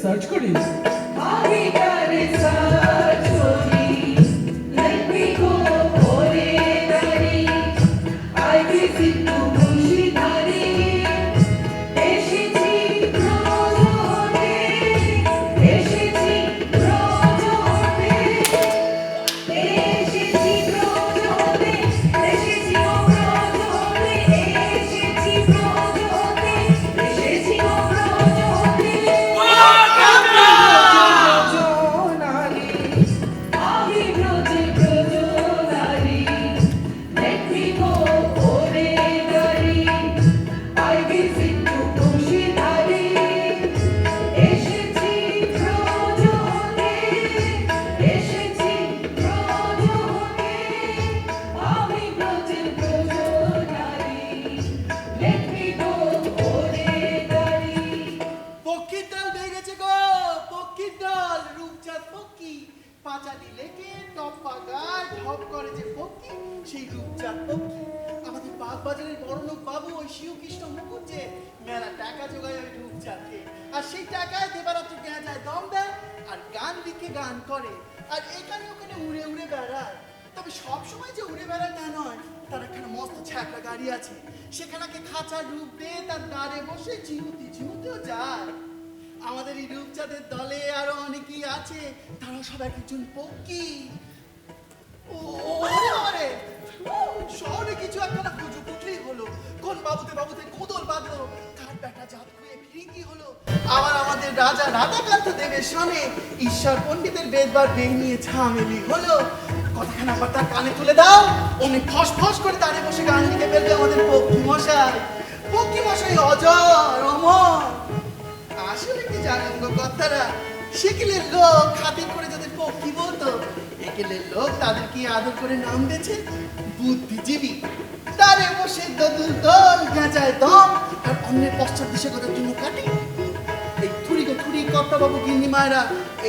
Search করিস? আমাদের এই রূপচাঁদের দলে আরো অনেকেই আছে, তারা সব একজন পক্ষী। শহরে কিছু একটা খুঁজো উঠলেই হলো, কোন বাবুতে বাবুতে কোদল বাঁধলো, কার বেটা জাত খুঁয়ে ফিরে কি হলো। আবার আমাদের রাজা রাধাকান্ত দেবের সামনে ঈশ্বর পণ্ডিতের বেদবার বেই নিয়ে ঝামেলি হলো। কথাখানা আবার তার কানে তুলে দাও, অমনি ফস ফস করে দাঁড়িয়ে বসে গান লিখে ফেলবে আমাদের পক্ষী মশাই। পক্ষী মশাই অজর অমর। আসলে কি জানেন গো কর্তারা, সেকেলের লোক খাতির করে যাদের পক্ষী বলতো, একেলের লোক তাদের কি আদর করে নাম দিয়েছে বুদ্ধিজীবী। তারে বসে দোদুল দল গেঁজায় দম, আর অন্যের পশ্চাৎ দিশে করার জন্য কাটে। এই থুরি গো থুরি কর্তাবাবু গিন্নি মায়েরা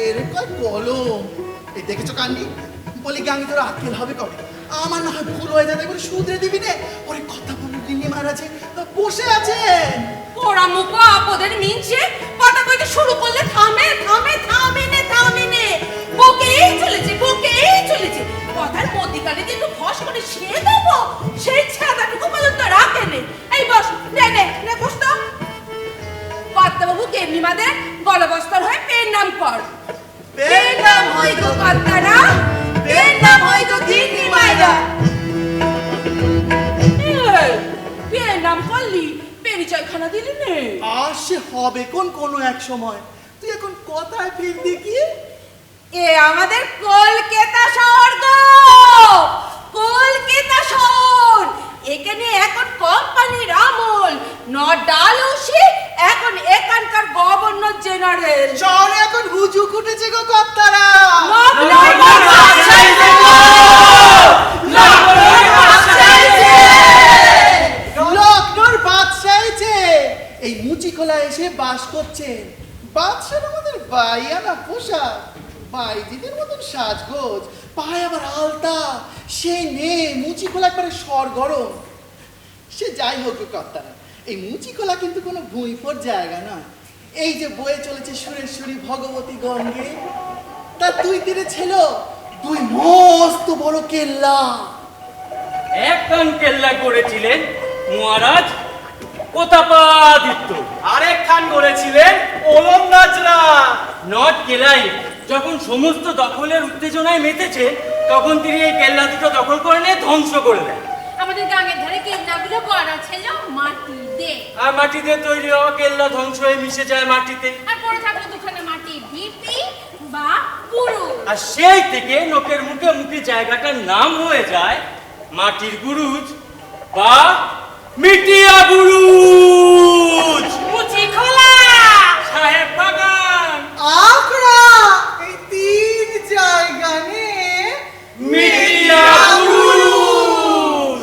এর কয় কলম। এই দেখেছো কান্ডি, বলি গাঙ্গি তোর আক্কেল হবে কবে? আমার না হয় ভুল হয়ে যাবে বলে শুধরে দিবি নে। ওরে কর্তাবাবু গিন্নি মায়েরা যে বসে আছেন, ওরা মুখ আপদের মিনছে কথা কইতে শুরু করলে থামে থামে থামে নে থামে নে, বকেই চলেছে কথার মধ্যিখানে যে একটু ফস করে সে দেবো, সেই ছাদাটুকু পর্যন্ত রাখে নে। এই বস, নে নে নে বস তো। কর্তাবাবু কেমনি মাদের গলবস্তর হয়ে পেন নাম কর। পেন নাম হই গো কর্তারা, পেন নাম হই গো গিন্নি মায়েরা। পেন নাম করলি, পরিচয়খানা দিলি নে। আর সে হবে কোন কোনো এক সময়। তুই এখন কথায় ফির দেখি। এ আমাদের কলকাতা শহর গো, কলকাতা শহর। এখানে এখন কোম্পানির আমল, ডালুসি এখন এখানকার গভর্নর জেনারেল। শহরে এখন হুজুক উঠেছে গো কর্তারা। লখনৌর বাদশাহ এই মুচিখোলা এসে বাস করছেন। বাদশার আমাদের বাইয়ানা পোশাক, বাইজিদের মতন সাজগোজ, পায়ে আবার আলতা, সেই নে মুচিখোলা একবারে সরগরম। সে যাই হোক কর্তারা, এই মুচিখোলা কিন্তু কোনো ভুঁইফোর জায়গা নয়। এই যে বয়ে চলেছে সুরেশ্বরী ভগবতী গঙ্গে, তার দুই তীরে ছিল দুই মস্ত বড় কেল্লা। একখান কেল্লা করেছিলেন মহারাজ প্রতাপাদিত্য, আরেকখান করেছিলেন ওলন্দাজরা। নর্থ কেলাই যখন সমস্ত দখলের উত্তেজনায় মেতেছে, তখন তিনি এই কেল্লা দুটো দখল করে নিয়ে ধ্বংস করে দেন। আমাদের গাঙের ধারে কেল্লাগুলো করা ছিল মাটি দিয়ে, আর মাটি দিয়ে তৈরি হওয়া কেল্লা ধ্বংস হয়ে মিশে যায় মাটিতে, আর পড়ে থাকলো দুখানে মাটি ভিপি বা পুরু। আর সেই থেকে লোকের মুখে মুখে জায়গাটার নাম হয়ে যায় মাটির বুরুজ বা মিটিয়া বুরুজ। মুচিখোলা, সাহেব বাগান, আখড়া, এই তিন জায়গা নিয়ে মিটিয়া বুরুজ।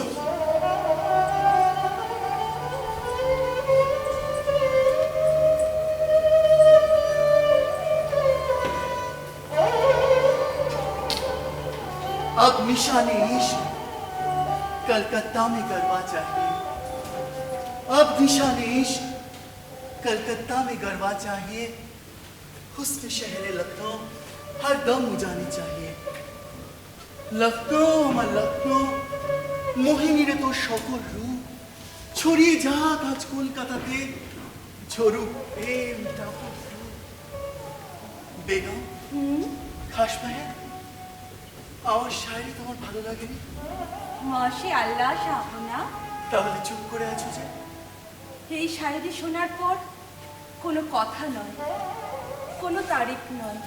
अब निशाने इश्क कलकत्ता में गरबा चाहिए। अब निशाने इश्क कलकत्ता में गरबा चाहिए। हुस्न शहर लखनऊ हर दम उजानी चाहिए लखनऊ আমার লখনऊ মোহিনীরে তোর সকল রূপ ছড়িয়ে যাক আজ কলকাতাতে ঝরুক প্রেম টাপুর বেগম খাস পায়ে আমার শায়রি তোমার ভালো লাগেনি মাশে আল্লাহ শাহনা, তাহলে চুপ করে আছো যে এই শায়রি শোনার পর কোনো কথা নয়, কোনো তারিফ নয়,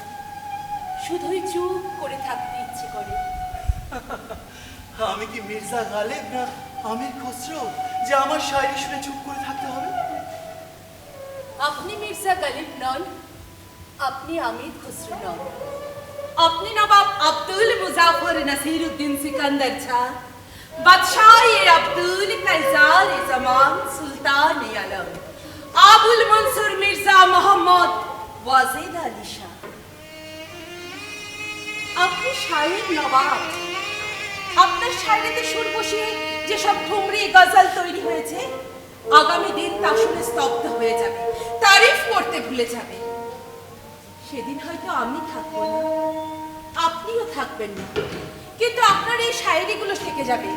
শুধুই চুপ করে থাকতে ইচ্ছে করে। আমি কি মির্জা গালেব না আমির খসরো যে আমার শায়রি শুনে চুপ করে থাকতে হবে? আপনি মির্জা গালিব নন, আপনি আমির খুসরো নন, আপনি নবাব আব্দুল মুজাফর নাসিরউদ্দিন সিকান্দার ছা, বাদশাহ আব্দুল কাইসার জামান সুলতান আলম, আবুল মনসুর মির্জা মোহাম্মদ ওয়াজিদ আলী শাহ। আপনি শায়ের নবাব। আপনার শায়রিতে সুর বসিয়ে যেসব ঠুমরি গজল তৈরি হয়েছে, আগামী দিন তা শুনে স্তব্ধ হয়ে যাবে, তারিফ করতে ভুলে যাবে। সেদিন হয়তো আমি থাকবো না, আপনিও থাকবেন না, কিন্তু আপনার এই শায়রিগুলো থেকে যাবে।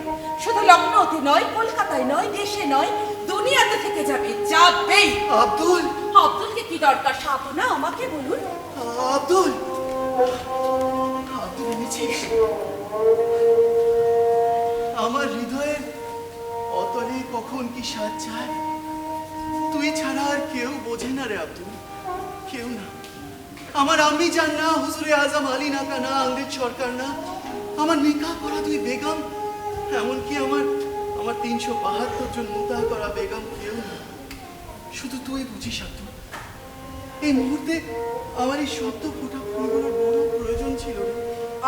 শুধু লখনৌতে নয়, কলকাতায় নয়, দেশে নয়, দুনিয়াতে থেকে যাবে, যাবেই। আব্দুল আব্দুলকে কি দরকার শাহনা, আমাকে বলুন। আব্দুল আব্দুল এনেছিস আমার হৃদয়ের অতলে কখন কি সাজ চায়, তুই ছাড়া আর কেউ বোঝে না রে আব্দুল, কেউ না। আমার আম্মি জান না, হুজুরে আজম আলী নাকা না, আঙ্গেজ সরকার না, আমার নিকাহ করা তুই বেগম, এমনকি আমার 372 জন মুতাহ করা বেগম কেউ না। শুধু তুই বুঝিস আব্দুল, এই মুহূর্তে আমার এই শব্দ ফোটা ফুলগুলোর বড় প্রয়োজন ছিল রে।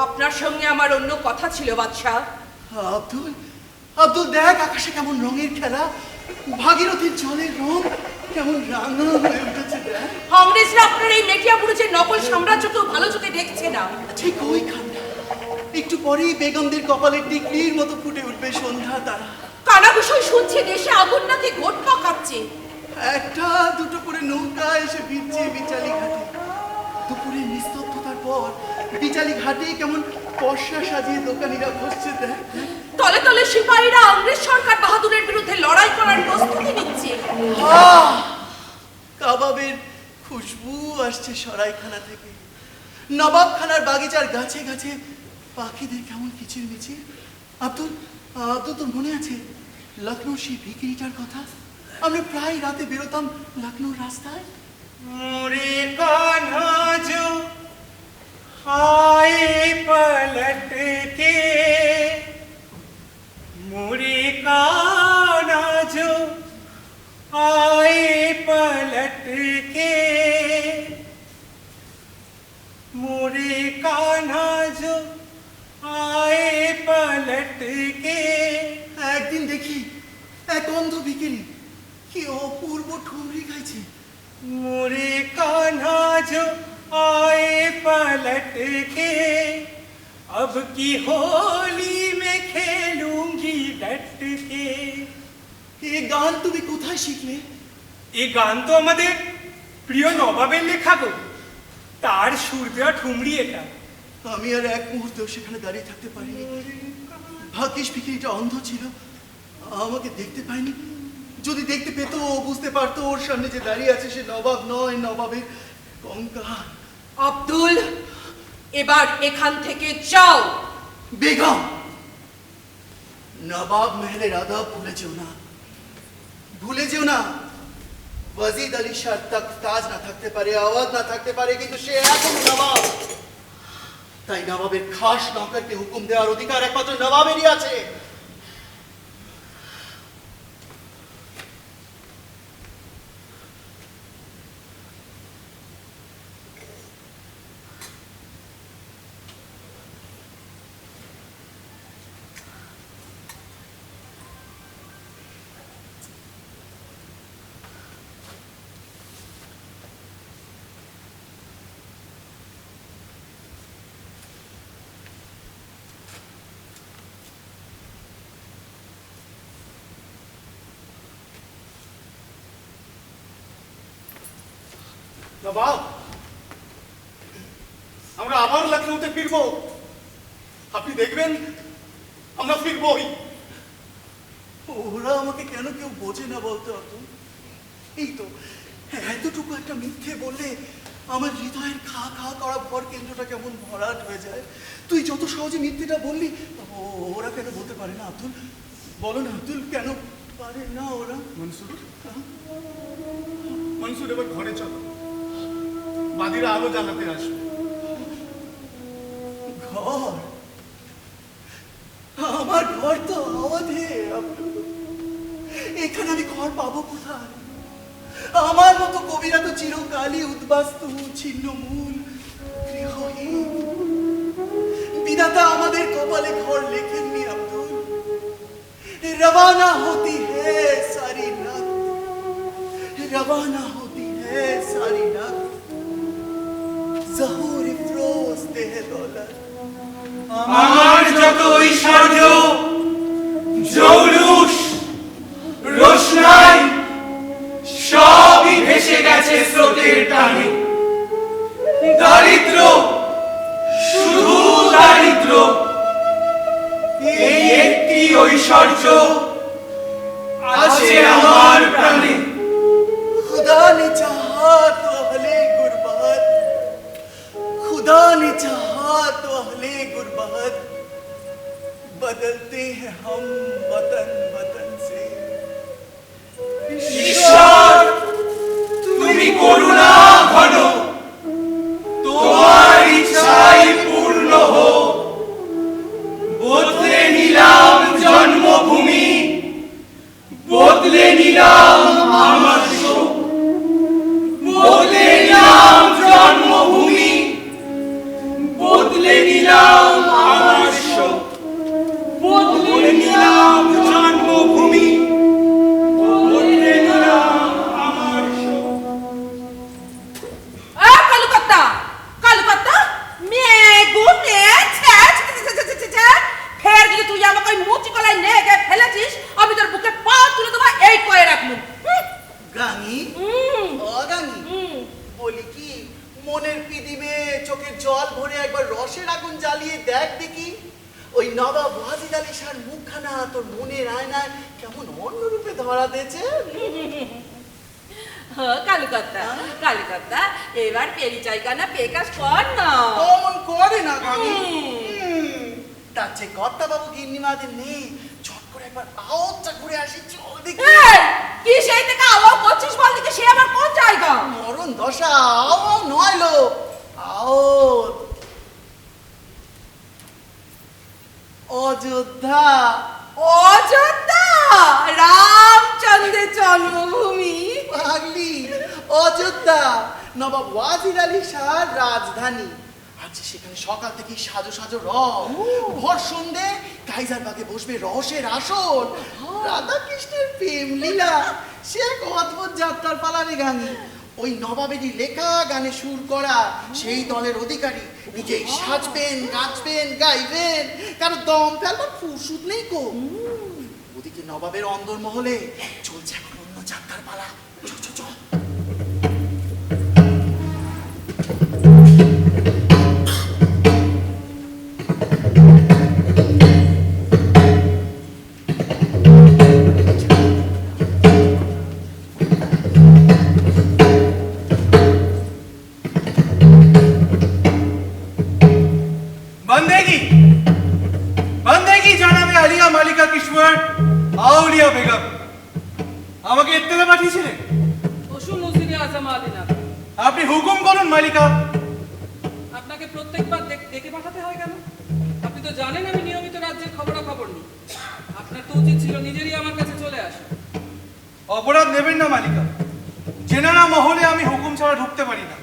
আপনার সঙ্গে আমার অন্য কথা ছিল বাদশাহ। আব্দুল আব্দুল দেখ আকাশে কেমন রঙের খেলা, ভাগীরথীর জলের রং কেমন রাঙা হয়ে উঠেছে দেখ। কংগ্রেসরা আপনার এই মেটিয়া পুরুষের নকল সাম্রাজ্যকেও ভালো চোখে দেখছে না। ঠিক ওইখানটা একটু পরেই বেগমদের কপালের টিকলির মতো ফুটে উঠবে সন্ধ্যা তারা। কানাঘুষোয় শুনছে দেশে আগুন নাকি ঘোট পাকাচ্ছে। একটা দুটো করে নৌকা এসে ভিড়ছে বিচালি ঘাটে। দুপুরে নিস্তব্ধতার পর বিচালি ঘাটে কেমন পশরা সাজিয়ে দোকানিরা বসছে দেখ। তলে তলে সিপাহীরা ইংরেজ সরকার বাহাদুরের বিরুদ্ধে লড়াই করার প্রস্তুতি নিচ্ছে। কাবাবের খুশবু আসছে সরাইখানা থেকে, নবাবখানার বাগিচার গাছে গাছে পাখিদের কেমন কিচির মিচির। আব্দুল আব্দুল তোর মনে আছে লখনৌ সেই ভিকিরিটার কথা? আমরা প্রায় রাতে বেরোতাম লখনৌর রাস্তায়। मुरी कान्हा जो आए पलट के, मुरी कान्हा जो आए पलट के, मुरी कान्हा जो आए पलट के। একদিন দেখি এক অন্ধ ভিকিরি কি অপূর্ব ঠুমরি গাইছে। मुरी कान्हा जो आए पलट के, अब की होली में खेलूंगी डट के। এই গান তুমি কোথায় শিখলে? এই গান তো আমাদের প্রিয় নবাবের লেখা গো, তার সুর দেওয়া ঠুমরি এটা। আমি আর এক মুহূর্তেও সেখানে দাঁড়িয়ে থাকতে পারিনি। ভাগ্যিস ভিকিরিটা অন্ধ ছিল, আমাকে দেখতে পায়নি। যদি দেখতে পেত ও বুঝতে পারতো ওর সামনে যে দাঁড়িয়ে আছে সে নবাব নয়, নবাবের কঙ্কাল। আব্দুল, এবার এখান থেকে যাও। বেগম, নবাব মহলের আদব ভুলে যেও না, ভুলে যেও না। ওয়াজিদ আলী শাহ তক তাজ না থাকতে পারে, আওয়াজ না থাকতে পারে, কিন্তু সে এখন নবাব। তাই নবাবের খাস নৌকরকে হুকুম দেওয়ার অধিকার একমাত্র নবাবেরই আছে। নবাব, আমরা আবার লখনৌতে ফিরবো। আপনি দেখবেন আমরা ফিরবই। ওরা আমাকে কেন কেউ বোঝে না বলতে অতুল? এই তো এতটুকু একটা মিথ্যে বললে আমার হৃদয়ের খা খা করা ভর কেন্দ্রটা কেমন ভরাট হয়ে যায়। তুই যত সহজে মিথ্যেটা বললি, ওরা কেন বলতে পারে না আব্দুল? বলো না আব্দুল, কেন পারে না ওরা? মনসুর, মনসুর এবার ঘরে চলো, বাদিরা আলো জ্বালাতে আসবে। ঘর? আমার ঘর তো আওয়াধে আব্দুল। এখানে আমি ঘর পাবো কোথায়? আমার মতো কবিরা তো চিরকালই উদ্বাস্তু, ছিন্নমূল, গৃহহীন। বিধাতা আমাদের কপালে ঘর লেখেননি আব্দুল। রवाना होती है सारी रात, रवाना होती है सारी रात, ज़हूर इफ्रोज दे दौलत। আমার যত ঐশ্বর্য, জৌলুস, রোশনাই সবই ভেসে গেছে স্রোতের টানে। দারিদ্র, শুধু দারিদ্র, এই একটি ঐশ্বর্য আছে আমার প্রাণে। खुदा ने चाहा तो अहले गुरबत, खुदा ने चाहा तो अहले गुरबत, बदलते हैं हम वतन वतन से। ঈশ্বর, তুমি করুণা ঘন, তোমার ইচ্ছাই পূর্ণ হোক। বদলে নিলাম জন্মভূমি, বদলে নিলাম আমার শোক। বদলে নিলাম জন্মভূমি, বদলে নিলাম আমার শোক। বদলে নিলাম জন্মভূমি, বদলে নিলাম আমার শোক। কলকাতা কলকাতা মেঘু ফের যদি তুই আমাকে ওই মুচি কলাই নিয়ে গিয়ে ফেলেছিস, আমি তোর বুকে পা তুলে দেবো, এই কয়ে রাখবো। গাঙি, ও গাঙি, বলি কি, মনের পিদিমে চোখের জল ভরে একবার রসের আগুন জ্বালিয়ে দেখ দেখি, ওই নবাব ওয়াজিদ আলী শাহর মুখখানা তোর মনের আয়নায় কেমন অন্য রূপে ধরা দিয়েছে। কালকাতা কালকাতা, এবার পেরিচাইকা না পেকাশ কর না। অমন করে না গাঙি। তার যে কর্তা বাবু গিন্নিমাদের নেই, চট করে একবার আওয়াজটা ঘুরে আসি, চল দেখি। এই, কি সেই থেকে আওয়াজ করছিস বল দেখি, সে আবার কোন জায়গা? মরণ দশা, আও নয় লো, আও অযোধ্যা। অযোধ্যা, রামচন্দ্রের জন্মভূমি। পাগলি, অযোধ্যা নবাব ওয়াজিদ আলী শাহর রাজধানী। আজ সেখানে সকাল থেকে সাজো সাজো রব, ভর সন্ধে কাইজার বাগে বসবে রসের আসর, রাধা কৃষ্ণের প্রেম লীলা, সে এক অদ্ভুত যাত্রার পালা রে গানি। ওই নবাবেরই লেখা গানে সুর করা সেই দলের অধিকারী নিজেই সাজবেন, নাচবেন, গাইবেন, কারো দম ফেলবার ফুরসুত নেই কো। ওদিকে নবাবের অন্দরমহলে চলছে এখন অন্য যাত্রার পালা। চল চল চল। बंदेगी बंदेगी জানাবে আলিয়া মালিকা কিশোর আউলিয়া বেগম আমাকে ইত্তেলা পাঠিয়েছিলেন। বসুন মুসিরে আজম আলিনা, আপনি হুকুম করুন মালিকা। আপনাকে প্রত্যেকবার ডেকে পাঠাতে হয় কেন? আপনি তো জানেন আমি নিয়মিত রাজ্যের খবরাখবর নিই। আপনার তো উচিত ছিল নিজেরই আমার কাছে চলে আসা। অপরাধ নেবেন না মালিকা, জেনারা মহলে আমি হুকুম ছাড়া ঢুকতে পারি না।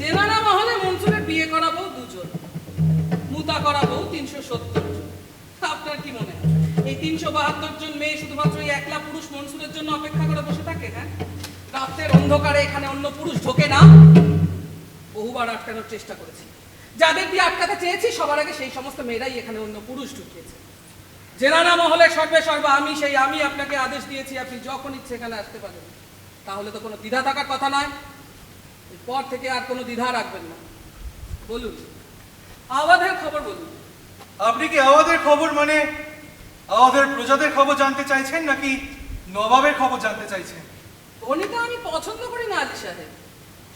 জেনারা মহলে মনসুরের বিয়ে করাবো 2 জন, মুতা করাবো 370 জন। আপনার কি মনে হয় এই 372 জন মেয়ে শুধুমাত্র এই একলা পুরুষ মনসুরের জন্য অপেক্ষা করে বসে থাকে? হ্যাঁ, রাতের অন্ধকারে এখানে অন্য পুরুষ ঢোকে না? বহুবার আটকানোর চেষ্টা করেছি, যাদের দিয়ে আটকাতে চেয়েছি সবার আগে সেই সমস্ত মেয়েরাই এখানে অন্য পুরুষ ঢুকিয়েছে। জেনারা মহলে সর্বে সর্বা আমি আপনাকে আদেশ দিয়েছি আপনি যখন ইচ্ছে এখানে আসতে পারেন। তাহলে তো কোনো দ্বিধা থাকার কথা নয়। এরপর থেকে আর কোনো দ্বিধা রাখবেন না। বলুন, আওয়াজের খবর বলুন। আপনি কি আমাদের খবর মানে আমাদের প্রজাদের খবর জানতে চাইছেন নাকি নবাবের খবর জানতে চাইছেন? গণিতা আমি পছন্দ করি না আলী সাহেব,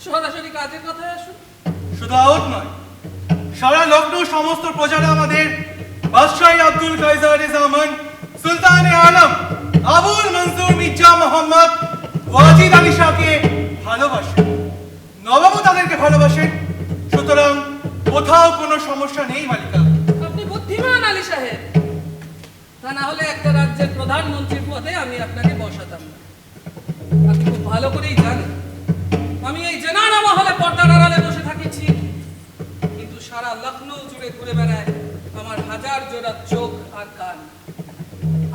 সরাসরি কাজের কথায় আসুন। শুধু আওত নয়, সারা লখনৌ সমস্ত প্রজারা আমাদের বাদশাহ আব্দুল কাইজার জামান সুলতানে আলম আবুল মনসুর মির্জা মোহাম্মদ ওয়াজিদ আলী শাহকে ভালোবাসেন, নবাবও তাদেরকে ভালোবাসেন। সুতরাং কোথাও কোনো সমস্যা নেই মালিকা। আপনি বুদ্ধিমান আলী সাহেব, তা না হলে একটা রাজ্যের প্রধানমন্ত্রীর পদে আমি আপনাকে বসাতাম না। আপনি খুব ভালো করেই জানেন আমি এই জেনানা মহলে পর্দার আড়ালে বসে থাকেছি, কিন্তু সারা লখনৌ জুড়ে ঘুরে বেড়ায় আমার হাজার জোড়া চোখ আর কান।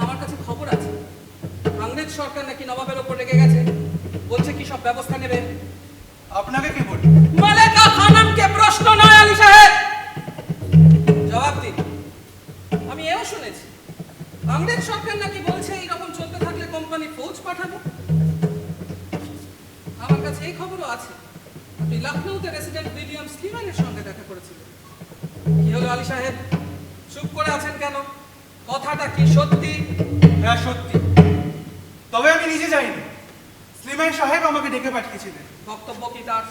আমার কাছে খবর আছে ইংরেজ সরকার নাকি নবাবের ওপর রেগে গেছে, বলছে কি সব ব্যবস্থা নেবে। আপনাকে কে বলি? মালেকা খানমকে প্রশ্ন নয় আলী সাহেব, জবাব দিন। আমি এও শুনেছি ইংরেজ সরকার নাকি বলছে এইরকম চলতে থাকলে কোম্পানি ফৌজ পাঠাবে। আমার কাছে এই খবরও আছে আপনি লখনৌতে রেসিডেন্ট উইলিয়াম স্লিম্যানের সঙ্গে দেখা করেছিলেন। কি হলো আলী সাহেব, চুপ করে আছেন কেন? কথাটা কি সত্যি? হ্যাঁ সত্যি, তবে আমি নিজে যাইনি, স্লিমান সাহেব আমাকে ডেকে পাঠিয়েছিলেন। বক্তব্য কি তার?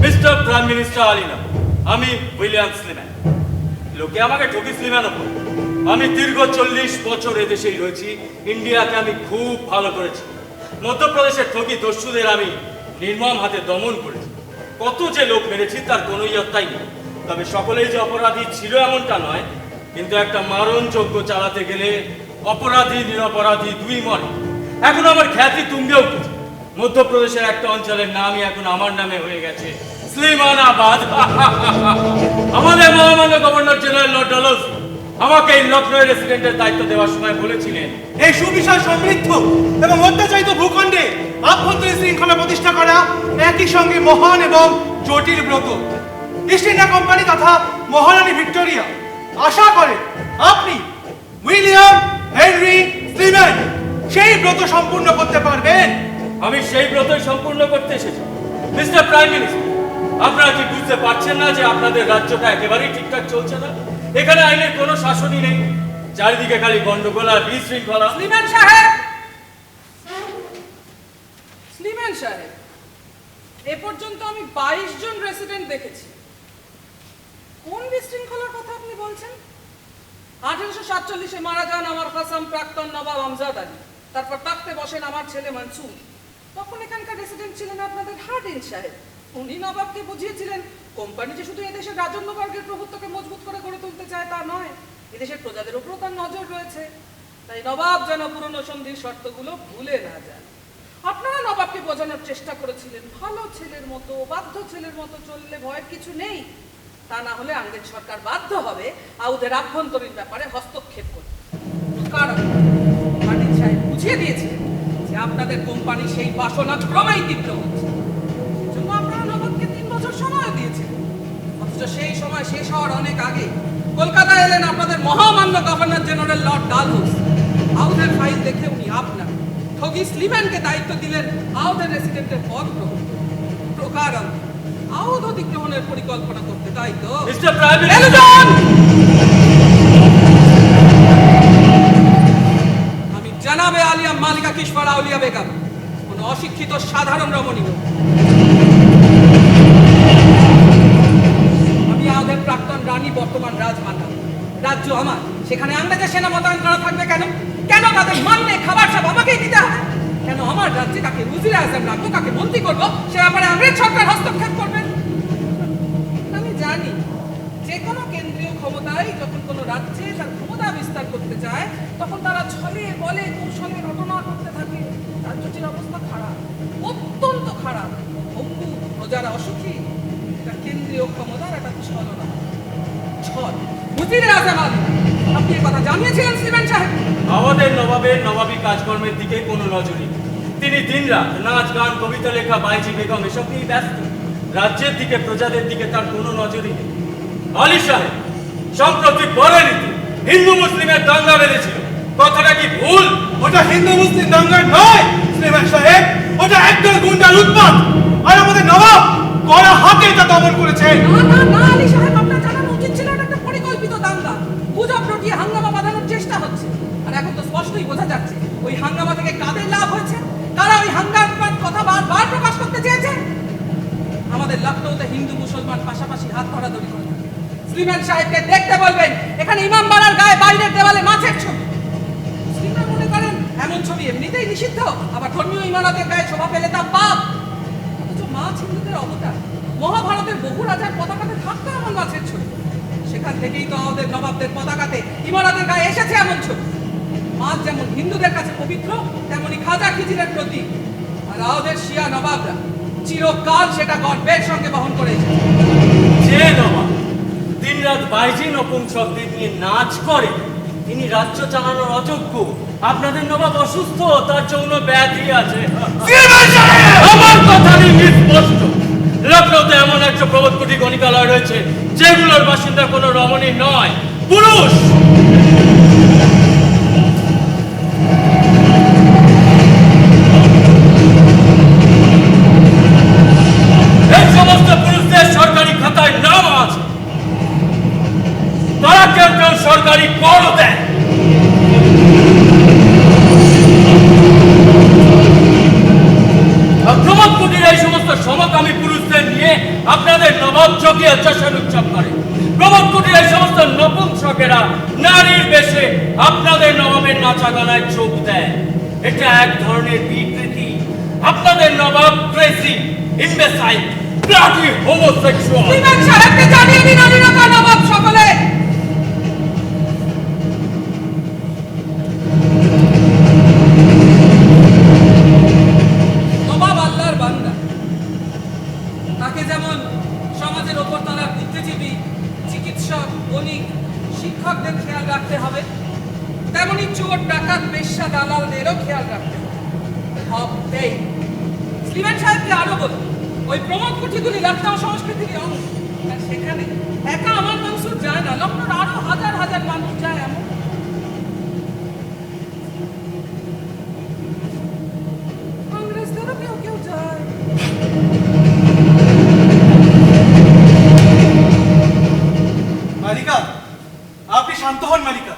মিস্টার প্রাইম মিনিস্টার আলিনা, আমি উইলিয়াম স্লিম্যান। লোকে আমাকে ঠকি স্লিম্যান বলে। আমি দীর্ঘ 40 বছর এদেশেই রয়েছি। ইন্ডিয়াকে আমি খুব ভালো করেছি। মধ্যপ্রদেশের ঠকি দস্যুদের আমি নির্মম হাতে দমন করেছি। কত যে লোক মেরেছি তার কোনো ইয়ত্তাই নেই। তবে সকলেই যে অপরাধী ছিল এমনটা নয়, কিন্তু একটা মারণযজ্ঞ চালাতে গেলে অপরাধী নিরপরাধী দুই মরে। এখন আমার খ্যাতি তুঙ্গে উঠেছে। মধ্যপ্রদেশের একটা অঞ্চলের নামই এখন আমার নামে হয়ে গেছে, স্লিমানাবাদ। আমাদের মহামান্য গভর্নর জেনারেল লর্ড ডলহৌসি আমাকে এই লখনৌ রেসিডেন্টের দায়িত্ব দেওয়ার সময় বলেছিলেন, এই সুবিশাল সমৃদ্ধ এবং অত্যাচারিত ভূখণ্ডে আভ্যন্তরীণ শৃঙ্খলা প্রতিষ্ঠা করা একই সঙ্গে মহান এবং জটিল ব্রত। ইস্ট ইন্ডিয়া কোম্পানি তথা মহারানী ভিক্টোরিয়া আশা করে আপনি উইলিয়াম হেনরি স্লিম্যান সেই ব্রত সম্পূর্ণ করতে পারবেন। আমি সেই ব্রতই সম্পূর্ণ করতে এসেছি। মিস্টার প্রাইম মিনিস্টার, আপনারা কি বুঝতে পারছেন না যে আপনাদের রাজ্যটা একেবারেই ঠিকঠাক চলছে না? এখানে আইনের কোনো শাসনই নেই, চারিদিকে খালি গন্ডগোল আর বিশৃঙ্খলা। স্লিম্যান সাহেব, স্লিম্যান সাহেব, এ পর্যন্ত আমি 22 জন রেসিডেন্ট দেখেছি। কোন বিশৃঙ্খলার কথা আপনি বলছেন? 1847-এ মারা যান আমার কাসাম প্রাক্তন নবাব আমজাদ আলী, তারপর তাখতে বসেন আমার ছেলে মনসুর। তখন এখানকার রেসিডেন্ট ছিলেন আপনাদের হার্ডিন সাহেব। উনি নবাবকে বুঝিয়েছিলেন কোম্পানি যে শুধু এদেশের রাজন্যবর্গের প্রভুত্বকে মজবুত করে গড়ে তুলতে চায় তা নয়, এদেশের প্রজাদের উপরও তার নজর রয়েছে। তাই নবাব যেন পুরনো সন্ধির শর্তগুলো ভুলে না যান। আপনারা নবাবকে বোঝানোর চেষ্টা করেছিলেন ভালো ছেলের মতো, বাধ্য ছেলের মতো চললে ভয়ের কিছু নেই। তা না হলে ইংরেজ সরকার বাধ্য হবে আউদের আভ্যন্তরীণ ব্যাপারে হস্তক্ষেপ করতে। কারণ হার্ডিন সাহেব বুঝিয়ে দিয়েছিলেন যে আপনাদের কোম্পানি সেই বাসনা ক্রমেই তীব্র হচ্ছে। এজন্য আপনারা নবাবকে 3 বছর সময় দিয়েছিলেন। অথচ সেই সময় শেষ হওয়ার অনেক আগে কলকাতায় এলেন আপনাদের মহামান্য গভর্নর জেনারেল লর্ড ডালহৌসি। আউদের ফাইল দেখে উনি আপনার ঠগি স্লিম্যানকে দায়িত্ব দিলেন আউদের রেসিডেন্টের পদ গ্রহণ প্রকারণ আউদ অধিগ্রহণের পরিকল্পনা করতে। তাই তো মিস্টার প্রাইম মিনিস্টার, আমি জানাবে আলিয়া মালিকা কিশোর আউলিয়া বেগম কোন অশিক্ষিত সাধারণ রমণী নয়। আমি আমাদের প্রাক্তন রানী বর্তমান রাজমাতা। রাজ্য আমার, সেখানে ইংরেজের সেনা মোতায়েন করা থাকবে কেন? কেন তাদের মাইনে খাবার সব আমাকেই দিতে হবে? কেন আমার রাজ্যে কাকে উজির আজম রাখবো, কাকে মন্ত্রী করবো, সে ব্যাপারে ইংরেজ সরকার হস্তক্ষেপ করবেন? আমি জানি যে কোনো কেন্দ্রীয় ক্ষমতায় যখন কোনো রাজ্যে তার ক্ষমতা বিস্তার করতে চায় তখন তারা ছলে বলে কৌশলে ঘটনা করতে থাকে। রাজ্যটির অবস্থা খারাপ, অত্যন্ত খারাপ। ভঙ্গু, প্রজারা অসুখী। এটা কেন্দ্রীয় ক্ষমতার একটা ছলনা, ছল। উজির আজম আলী, আপনি এই কথা জানিয়েছিলেন স্লিম্যান সাহেব? আমাদের নবাবের নবাবী কাজকর্মের দিকে কোনো নজরই নেই। তিনি দিনরাত নাচ গান কবিতা লেখা বাইজি বেগম এসব নিয়ে ব্যস্ত। রাজ্যের দিকে প্রজাদের দিকে তার কোনো নজরই নেই। আলী সাহেব, সম্প্রতি বরেলিতে হিন্দু মুসলিমের দাঙ্গা বেঁধেছিল। কথাটা কি ভুল? ওটা হিন্দু মুসলিম দাঙ্গা নয় সুলেমান সাহেব, ওটা একদল গুন্ডার উৎপাত। আর আমাদের নবাব কড়া হাতে তা দমন করেছে। না আলী সাহেব, আপনার জানানো উচিত ছিল এটা একটা পরিকল্পিত দাঙ্গা। গুজব রটিয়ে হাঙ্গামা বাঁধানোর চেষ্টা হচ্ছে। আর এখন তো স্পষ্টই বোঝা যাচ্ছে ওই হাঙ্গামা থেকে কাদের লাভ হয়েছে, কারা ওই হাঙ্গামার কথা বারবার প্রকাশ করতে চেয়েছে। আমাদের লখনৌতে হিন্দু মুসলমান পাশাপাশি হাত ধরাধরি করে থাকে। সুলেমান সাহেবকে দেখতে বলবেন, এখানে ইমাম বাড়ার গায়ে বাইরের দেওয়ালে মাছের ছবি। মুসলিমরা মনে করেন এমন ছবি এমনিতেই নিষিদ্ধ, আবার ধর্মীয় ইমারতের গায়ে শোভা পেলে তা পাপ। অথচ মাছ হিন্দুদের অবতার। মহাভারতের বহু রাজার পতাকাতে থাকতো এমন মাছের ছবি। সেখান থেকেই তো আমাদের নবাবদের পতাকাতে ইমারতের গায়ে এসেছে এমন ছবি। মাছ যেমন হিন্দুদের কাছে পবিত্র, তেমনি খাজা খিজিরের প্রতীক। আর আমাদের শিয়া নবাবরা চিরকাল সেটা গর্বের সঙ্গে বহন করে এসেছে। যে নবাব দিনরাত বাইজি নপুংসকদের নিয়ে নাচ করে, তিনি রাজ্য চালানোর অযোগ্য। আপনাদের নবাব অসুস্থ, তার যৌন ব্যাধি আছে। আমার কথা স্পষ্ট। লখনৌতে এমন একটা প্রবোধকুটি গণিকালয় রয়েছে যেগুলোর বাসিন্দা কোনো রমণী নয়, পুরুষ। এই সমস্ত পুরুষদের সরকারি খাতায় নাম আছে। তারা কেউ কেউ সরকারি করও দেয়। প্রমোদকুটির এই সমস্ত সমকামী পুরুষদের নিয়ে আপনাদের নবাব জগিয়ে জশ্ন উৎসব করে। প্রমোদকুটির এই সমস্ত নপুংসকেরা নারীর বেশে আপনাদের নবাবের নাচা গানায় যোগ দেয়। এটা এক ধরনের বিকৃতি। আপনাদের নবাব ক্রেজি, ইম্বেসাইল, ব্লাডি হোমোসেক্সুয়াল। সুলেমান সাহেবকে জানিয়ে দিন আলীনগর নবাব সকলে। নবাব আল্লাহর বান্দা। তাকে যেমন সমাজের ওপর তলার বুদ্ধিজীবী, চিকিৎসক, বণিক, শিক্ষকদের খেয়াল রাখতে হবে, তেমনি চোর, ডাকাত, বেশ্যা, দালালদেরও খেয়াল রাখতে হবে। সুলেমান সাহেবকে আরো বলুন, ওই প্রমোদ কুঠিগুলি লখনৌ সংস্কৃতির অঙ্গ। আর সেখানে একা আমার মনসুর যায় না, লখনৌর আরো হাজার হাজার মানুষ যায়। এমন কংগ্রেসদেরও কেউ কেউ যায়। মালিকা, আপনি শান্ত হন। মালিকা,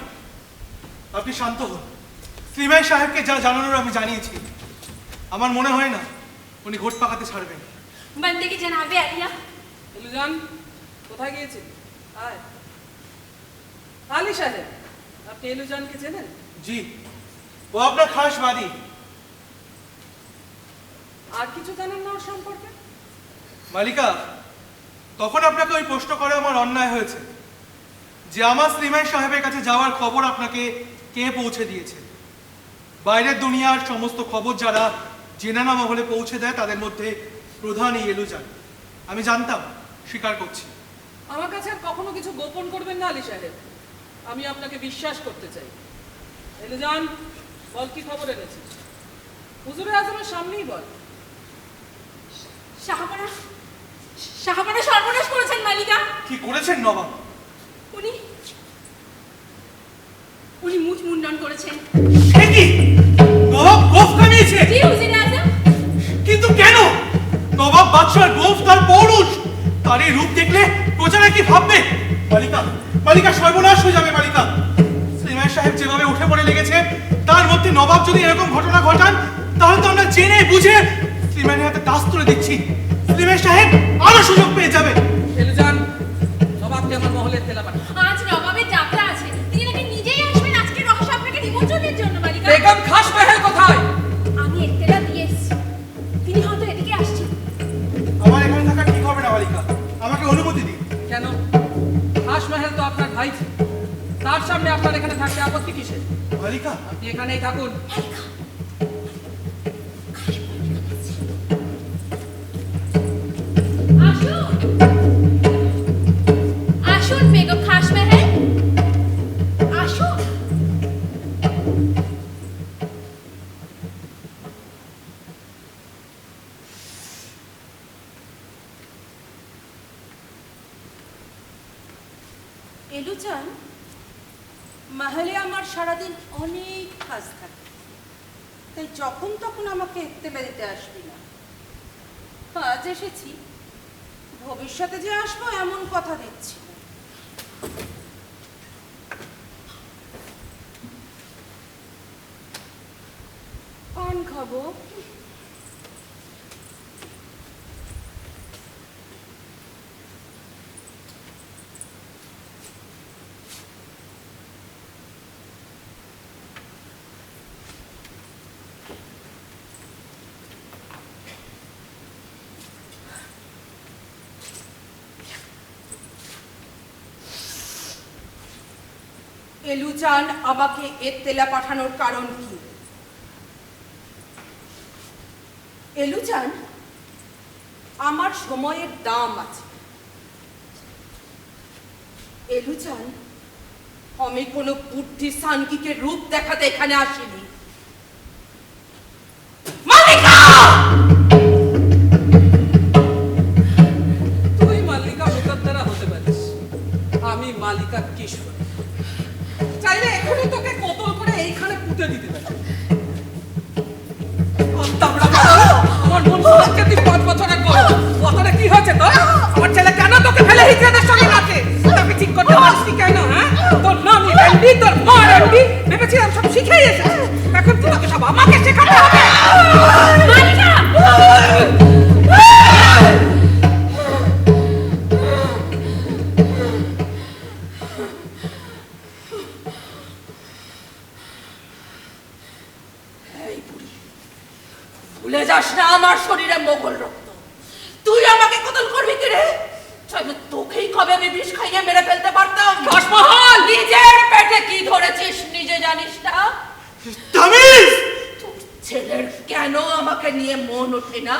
আপনি শান্ত হন। সুলেমান সাহেবকে যা জানানোর আমি জানিয়েছি। আমার মনে হয় না উনি ঘোট পাকাতে ছাড়বেন। বন্দেগি জনাবে আলিয়া। এলুজান, কোথায় গিয়েছিল? আয়। আলী সাহেব, আপনি এলুজানকে চেনেন? জি, ও আপনার খাস বাদী। আর কিছু জানেন না ওর সম্পর্কে? মালিকা, তখন আপনাকে ওই প্রশ্ন করা আমার অন্যায় হয়েছে যে আমার সুলেমান সাহেবের কাছে যাওয়ার খবর আপনাকে কে পৌঁছে দিয়েছে। বাইরের দুনিয়ার সমস্ত খবর যারা জেনানা মহলে পৌঁছে দেয় তাদের মধ্যে প্রধান এই এলুজান। আমি জানতাম, স্বীকার করছি। আমার কাছে আর কখনো কিছু গোপন করবেন না আলী সাহেব। আমি আপনাকে বিশ্বাস করতে চাই। এলুজান, বল কি খবর এনেছে? হুজুরে আজমের সামনেই বল। শাহবানা শাহবানা সর্বনাশ করেছেন মালিকা। কি করেছেন নবাব? উনি মুখ মুন্ডন করেছেন। সে কি? নবাব গোফ কামিয়েছে? জি হুজুরে আজম। কিন্তু কেন? নবাব বাদশার গোফ তার পৌরুষ। তার এই রূপ দেখলে প্রজারা কি ভাববে? মালিকা, মালিকা সর্বনাশ হয়ে যাবে। মালিকা, সুলেমান সাহেব যেভাবে উঠে পড়ে লেগেছে, তার মধ্যে নবাব যদি এরকম ঘটনা ঘটান, তাহলে তো আমরা জেনে বুঝে সুলেমানের হাতে দাস তুলে দিচ্ছি। সুলেমান সাহেব আরো সুযোগ পেয়ে যাবে। এলুজান, নবাবকে আমার মহলের তেলা পাঠান। আজ নবাবের যাত্রা আছে, তিনি নাকি নিজেই আসবেন আজকে রহস্য আপনাকে নিমন্ত্রণের জন্য মালিকা। বেগম খাস মেহেল কোথায়? আমি এতেলা দিয়ে এসেছি, তিনি হয়তো এদিকে আসছেন। আমার এখানে থাকা ঠিক হবে না মালিকা, আমাকে অনুমতি দিন। কেন? খাস মেহেল তো আপনার ভাই ছিল। তার সামনে আপনার এখানে থাকতে আপত্তি কিসের? মালিকা, আপনি এখানেই থাকুন। আসুন আসুন বেগম খাস মেহেল, আসুন। এলুজান, মহলে আমার সারাদিন অনেক কাজ থাকে, তাই যখন তখন আমাকে ইত্তেলা দিতে আসবি না। আজ এসেছি, ভবিষ্যতে যে আসবো এমন কথা দিচ্ছি না। পান খাবো। এলুচান আমাকে ইত্তেলা পাঠানোর কারণ কি? এলুচান, আমার সময়ের দাম আছে। এলুচান, আমি কোনো বুদ্ধি সানকিকে রূপ দেখাতে এখানে আসিনি। মালিকা! তুই মালিকা মুকদ্দারা হতে পারিস, আমি মালিকা কিশোর। চাইলে এখনই তোকে কতল করে এইখানে পুঁতে দিতে পারি। আমার মন সমাজকে তুই 5 বছরের বড়, কথাটা কি হয়েছে তোর? আমার ছেলে কেন তোকে ফেলে হিজড়াদের সঙ্গে নাচে? তোকে ঠিক করতে পারছিস কেন? হ্যাঁ, তোর নানি র্যান্ডি, তোর মা র্যান্ডি, ভেবেছিলাম সব শিখেই এসেছে, এখন তুই তোকে সব আমাকে শেখাতে হবে। মালিকা! এই বুড়ি, ভুলে যাস না আমার শরীরে মোগল রক্ত। তুই আমাকে কতল করবি কি রে? চাইলে তোকেই কবে আমি বিষ খাইয়ে মেরে ফেলতে পারতাম। রাজমহল! নিজের পেটে কি ধরেছিস নিজে জানিস না? তামিজ! তোর ছেলের কেন আমাকে নিয়ে মন ওঠে না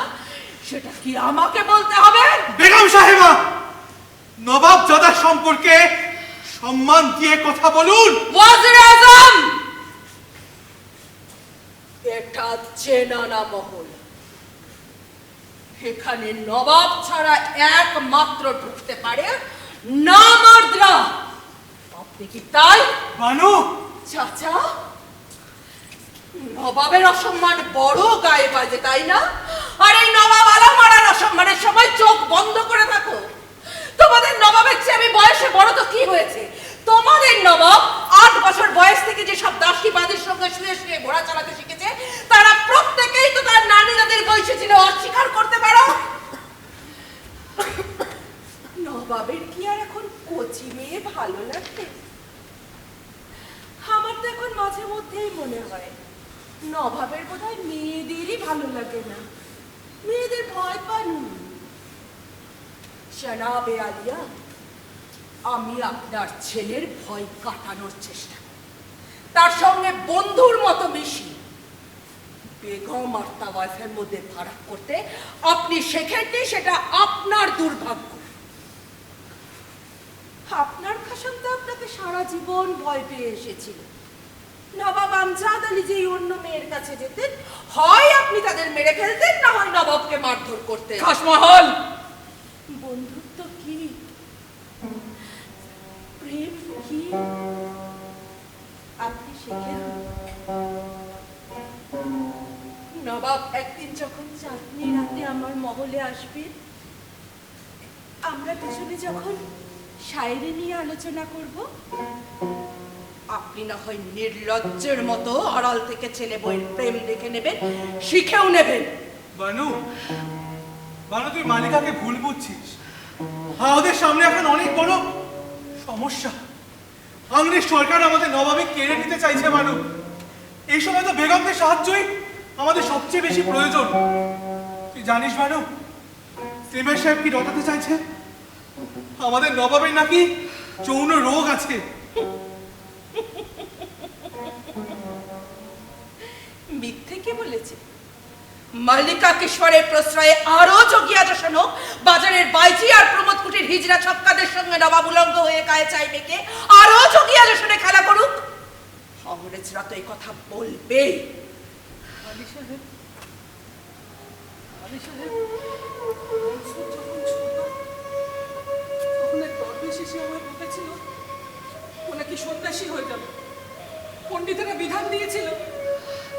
সেটা কি আমাকে বলতে হবে? বেগম সাহেবা, নবাব জাদা সম্পর্কে সম্মান দিয়ে কথা বলুন। ওয়াজির আজম, এটা চেনানা মহল। এখানে নবাব ছাড়া একমাত্র ঢুকতে পারে নামর্দরা। আপনি কি তাই? বানু, চাচা, নবাবের অসম্মান বড় গায়ে বাজে তাই না? আর এই নবাব আলম মারার অসম্মানের সময় চোখ বন্ধ করে থাকো। তোমাদের নবাবের চেয়ে আমি বয়সে বড় তো কি হয়েছে? তোমাদের নবাব 8 বছর বয়স থেকে যে সব দাসীবাদের সঙ্গে শুয়ে শুয়ে ঘোড়া চালাতে শিখেছে, তারা প্রত্যেকেই তো তার নানি দাদির বয়সে ছিল। অস্বীকার করতে পারো? নবাবের কি আর এখন কচি মেয়ে ভালো লাগবে? আমার তো এখন মাঝে মধ্যেই মনে হয় নবাবের বোধহয় মেয়েদেরই ভালো লাগে না, মেয়েদের ভয় পান। জনাবে আলিয়া, আমি আপনার ছেলের ভয় কাটানোর চেষ্টা করি, তার সঙ্গে বন্ধুর মতো মিশি। বেগম আর তাওয়াইফের মধ্যে ফারাক করতে আপনি শেখেননি, সেটা আপনার দুর্ভাগ্য। আপনার খাসম তো আপনাকে সারা জীবন ভয় পেয়ে এসেছিল। নবাব আমজাদ আলী যেই অন্য মেয়ের কাছে যেতেন, হয় আপনি তাদের মেরে ফেলতেন, না হয় নবাবকে মারধর করতেন। রাজমহল! বন্ধুত্ব কি, প্রেম কি, আপনি শিখেন। নবাব একদিন যখন চাঁদনি রাতে আমার মহলে আসবেন, আমরা দুজনে যখন শায়েরি নিয়ে আলোচনা করব, আপনি না হয় নির্লজ্জের মতো আড়াল থেকে ছেলে বইয়ের প্রেম দেখে নেবেন, শিখেও নেবেন। বানু, বানু, তুই মালিকাকে ভুল বুঝছিস। ওদের সামনে এখন অনেক বড় সমস্যা। ইংরেজ সরকার আমাদের নবাবে কেড়ে নিতে চাইছে। বানু, এই সময় তো বেগমদের সাহায্যই আমাদের সবচেয়ে বেশি প্রয়োজন। তুই জানিস বানু, সিমের সাহেব কি রটাতে চাইছে? আমাদের নবাবের নাকি যৌন রোগ আছে। মিথ্যে কে বলেছে? মালিকা কিশোরের প্রশ্রয়ে আরো জগিয়া যশন হোক। বাজারের বাইজি আর প্রমোদ কুটির হিজরা ছক্কাদের সঙ্গে নবাব উলঙ্গ হয়ে গায়ে চাইবে কে? আরো জগিয়া যশনে খেলা করুক। কংগ্রেসরা তো এই কথা বলবেই। আলী সাহেব, আলী সাহেব, মনসুর যখন ছোট, তখন এক দরবেশ এসে আমায় বলেছিল ও নাকি সন্ন্যাসী হয়ে যাবে। পণ্ডিতেরা বিধান দিয়েছিল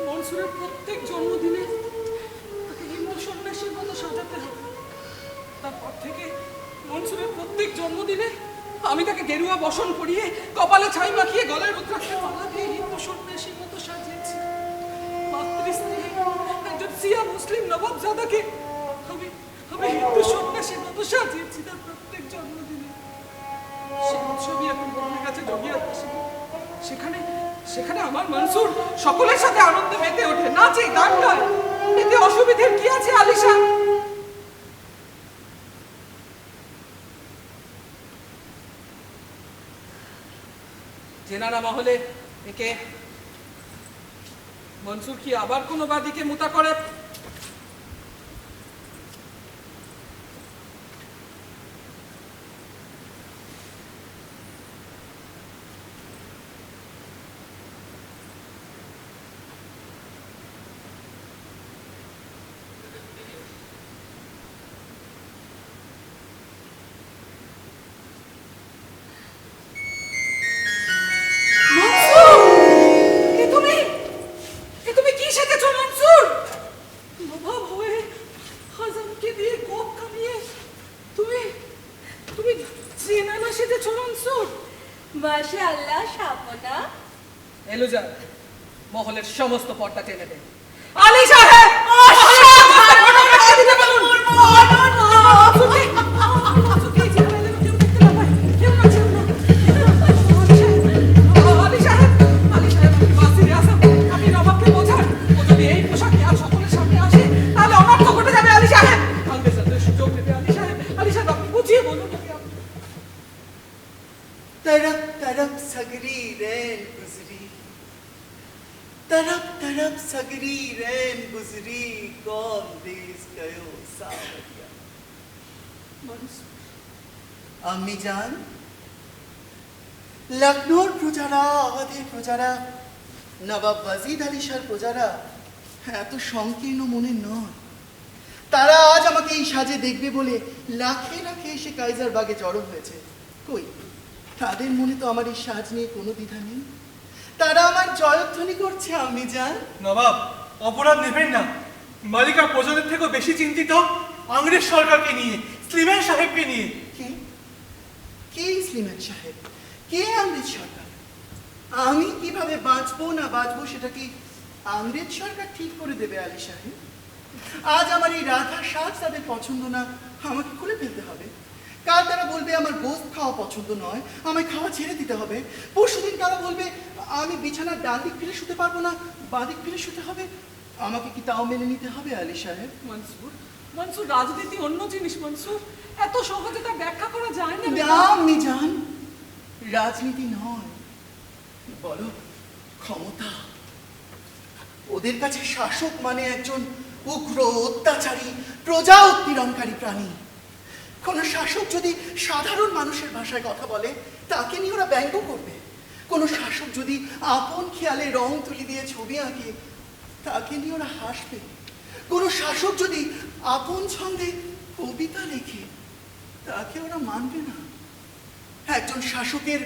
মনসুরের প্রত্যেক জন্মদিনে তাকে হিন্দু সন্ন্যাসীর মতো সাজাতে হবে। তারপর থেকে মনসুরের প্রত্যেক জন্মদিনে আমি তাকে গেরুয়া বসন পরিয়ে, কপালে ছাই মাখিয়ে, গলায় রুদ্রাক্ষের মালা দিয়ে হিন্দু সন্ন্যাসীর মতো সাজিয়েছি। মাতৃস্ত্রী একজন সিয়া মুসলিম নবাবজাদাকে আমি হিন্দু সন্ন্যাসীর মতো সাজিয়েছি তার প্রত্যেক জন্মদিনে। সেই উৎসবই এখন বোনের কাছে জমিয়ে আসে। সেখানে আমার মনসুর সকলের সাথে আনন্দে মেতে ওঠে, নাচে, গান গায়। এতে অসুবিধের কি আছে আলিশা? জেনারা মহলে একে মনসুর কি আবার কোনো বাদীকে মুতা করে? মাশাআল্লাহ শাপনা। এলুজা মহলের সমস্ত পর্দা টেনে দেন। আলী সাহেব আপনি নবাবকে বোঝান, ও যদি এই পোশাকে আর সকলের সামনে আসে তাহলে অনর্থ ঘটে যাবে। আলী সাহেব আলবেসাদের সুযোগ দেবে। আলী সাহেব আপনি বুঝিয়ে বলুন। तरफ तरफ सगरी रैन गुजरी, तरफ तरफ सगरी रैन गुजरी, कौन देश गयो सावरिया। अम्मी जान, लखनऊर प्रजारा, अवधेर प्रजारा, नवाब वजीद आली शाहर प्रजारा এত সংকীর্ণ মনে নয়। তারা আজ আমাকে এই সাজে দেখবে বলে লাখে লাখে এসে কাইজার বাগে জড়ো হয়েছে। কই, তাদের মনে তো আমার এই সাজ নিয়ে কোনো দ্বিধা নেই। তারা আমার জয়ধ্বনি করছে। আমি জান নবাব, অপরাধ নেবেন না। মালিকা প্রজাদের থেকেও বেশি চিন্তিত ইংরেজ সরকারকে নিয়ে, স্লিম্যান সাহেবকে নিয়ে। কে কে স্লিম্যান সাহেব? কে ইংরেজ সরকার? আমি কিভাবে বাঁচবো না বাঁচবো সেটা কি ইংরেজ সরকার ঠিক করে দেবে আলী সাহেব? আজ আমার এই রাধা সাজ তাদের পছন্দ না, আমাকে খুলে ফেলতে হবে। কাল তারা বলবে আমার গোস্ত খাওয়া পছন্দ নয়, আমায় খাওয়া ছেড়ে দিতে হবে। পরশুদিন তারা বলবে আমি বিছানার ডান দিক ফিরে শুতে পারবো না, বাঁ দিক ফিরে শুতে হবে। আমাকে কি তাও মেনে নিতে হবে আলী সাহেব? মনসুর রাজনীতি অন্য জিনিস মনসুর, এত সহজে তা ব্যাখ্যা করা যায় না। আপনি জান, রাজনীতি নয়, বলো ক্ষমতা। ওদের কাছে শাসক মানে একজন উগ্র, অত্যাচারী, প্রজা উৎপীড়নকারী প্রাণী। কোন শাসক যদি সাধারণ মানুষের ভাষায় কথা বলে তাকে নিয়ে ওরা ব্যঙ্গ করবে। কোন শাসক যদি আপন খেয়ালে রং তুলি দিয়ে ছবি আঁকে তাকে নিয়ে ওরা হাসবে। কোন শাসক যদি আপন ছন্দে কবিতা লেখে তাকে ওরা মানবে না। একজন শাসকের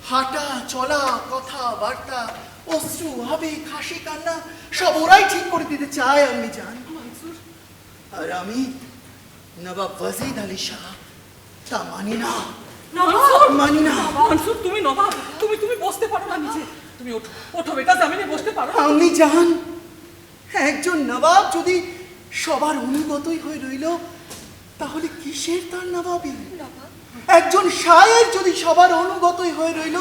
হাঁটা চলা, কথা বার্তা, অশ্রু, আবেগ, হাসি, কান্না সব ওরাই ঠিক করে দিতে চায়। আমি জান, আর আমি নবাব ওয়াজিদ আলী শাহ তা মানি না, মানি না। মনসুর তুমি নবাব, তুমি বসতে পারো না নিচে, তুমি ওঠো ওঠো বেটা, জামিনে বসতে পারো। আমি জান, একজন নবাব যদি সবার অনুগতই হয়ে রইল তাহলে কিসের তার নবাবী? একজন শায়ের যদি সবার অনুগতই হয়ে রইল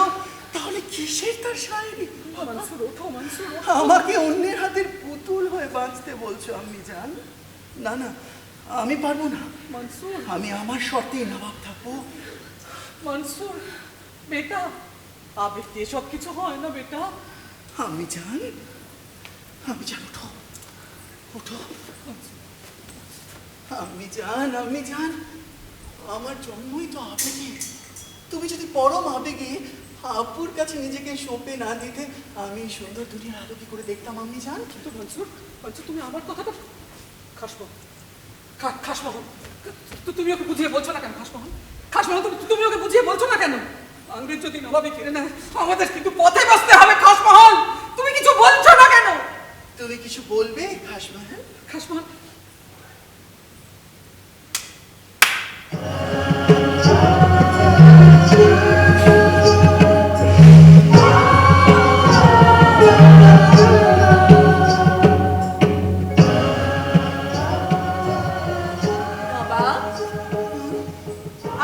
তাহলে কিসের তার শায়েরি? মনসুর ওঠো, মনসুর আমাকে অন্যের হাতের পুতুল হয়ে বাঁচতে বলছো আমি জান? না না, আমি পারবো না মনসুর। আমি আমার শর্তেই নবাব থাকবো। মনসুর বেটা, আবেগ দিয়ে সব কিছু হয় না বেটা। আমি জান, আমি জান, ওঠো ওঠো। আমি জান, আমার জন্মই তো আবেগে। তুমি যদি পরম আবেগে আব্বুর কাছে নিজেকে সঁপে না দিতে আমি সুন্দর দুনিয়ার আলো কি করে দেখতাম আমি জান? কিন্তু মনসুর তুমি আমার কথাটা খাসমোহন, তুমি ওকে বুঝিয়ে বলছো না কেন? খাসমোহন তুমি ওকে বুঝিয়ে বলছো না কেন? ইংরেজ যদি নবাবী কেড়ে নেয় আমাদের কিন্তু পথে বসতে হবে খাসমোহন। তুমি কিছু বলবে খাসমহল? খাসমহল, নবাব,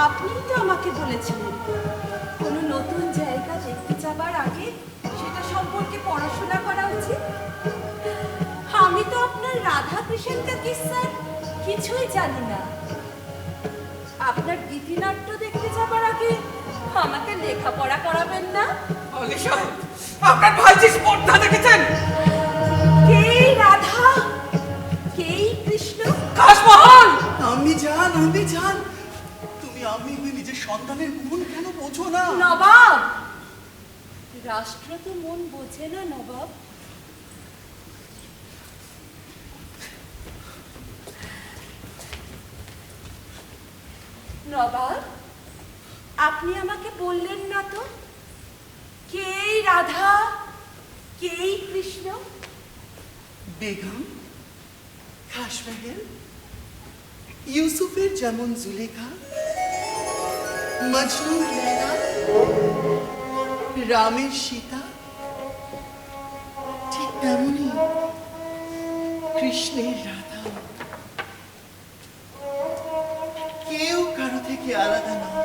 আপনিই তো আমাকে বলেছিলেন কোনো নতুন জায়গা দেখতে যাবার আগে সেটা সম্পর্কে পড়াশোনা করা উচিত। আমি তো আপনার রাধা কৃষ্ণকা কিস্সার কিছুই জানি না। আপনার গীতিনাট্য দেখতে যাবার আগে আমাকে লেখাপড়া করাবেন না? অলি সাহেব, আপনার ভাইজি স্পর্ধা দেখেছেন? কেই রাধা, কেই কৃষ্ণ? খাসমহল, আমি জান তুমি আমি হয়ে নিজের সন্তানের মন কেন বোঝো না? নবাব, রাষ্ট্র তো মন বোঝে না নবাব। নবাব, আপনি আমাকে বললেন না তো কেই রাধা, কেই কৃষ্ণ? বেগম, খাসমহল, ইউসুফের যেমন জুলেখা, মজনুর লেলা, রামের সীতা, ঠিক তেমনি কৃষ্ণের রাধা। কেউ কারো থেকে আলাদা নয়।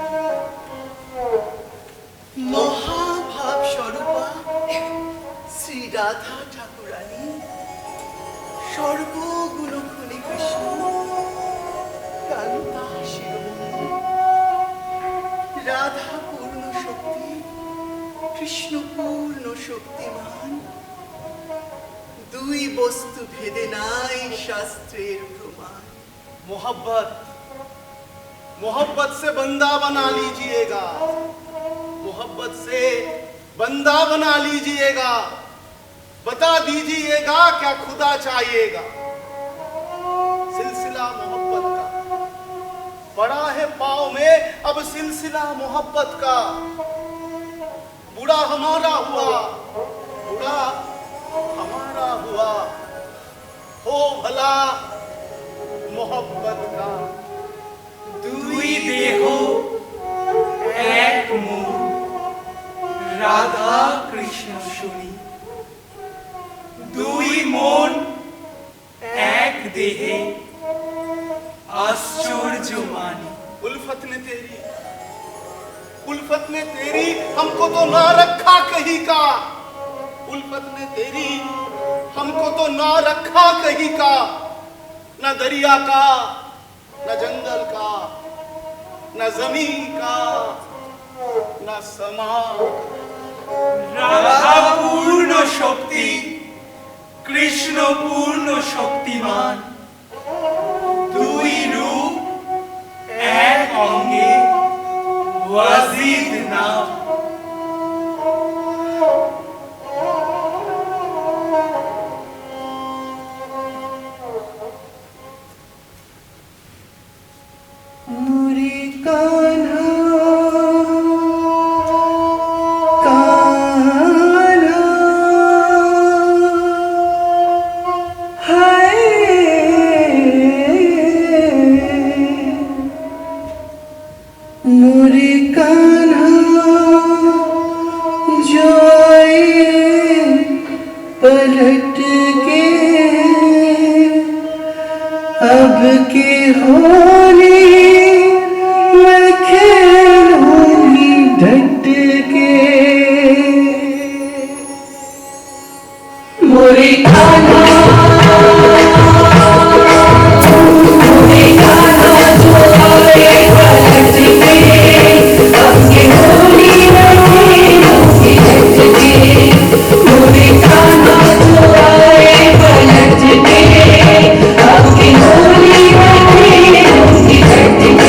মহাভাব স্বরূপা শ্রী রাধা ঠাকুরানী, সর্বগুণ খনি কৃষ্ণ, কান্তা শিরোমণি। রাধা পূর্ণ শক্তি, কৃষ্ণ পূর্ণ শক্তিমান। দুই বস্তু ভেদে নাই শাস্ত্রের প্রমাণ। मोहब्बत से बंदा बना लीजिएगा, मोहब्बत से बंदा बना लीजिएगा, बता दीजिएगा क्या खुदा चाहिएगा। सिलसिला मोहब्बत का पड़ा है पाँव में, अब सिलसिला मोहब्बत का। बुरा हमारा हुआ, बुरा हमारा हुआ, हो भला मोहब्बत का। দুই দেহ এক মন, রাধা কৃষ্ণ শুনি। দুই মন এক দেহে, আশ্চর্য মানি। उल्फत ने तेरी हमको तो ना रखा कहीं का, उल्फत ने तेरी हमको तो ना रखा कहीं का। न दरिया का, न जंगल का, न जमीन का, न समा। রাধা পূর্ণ শক্তি, কৃষ্ণ পূর্ণ শক্তিমান। দুই রূপ এক অঙ্গে, ওয়াজিদ নাম। मुरे कान्हा कान्हा हाय मुरे कान्हा जो ये पलट के अब के होली मैं खेलूंगी डट के। मोरे कान्हा मोरे कान्हा जो आए पलट के, अब के होली मैं खेलूंगी डट के। मोरे कान्हा जो आए पलट के, अब की होली मैं खेलूंगी डट के।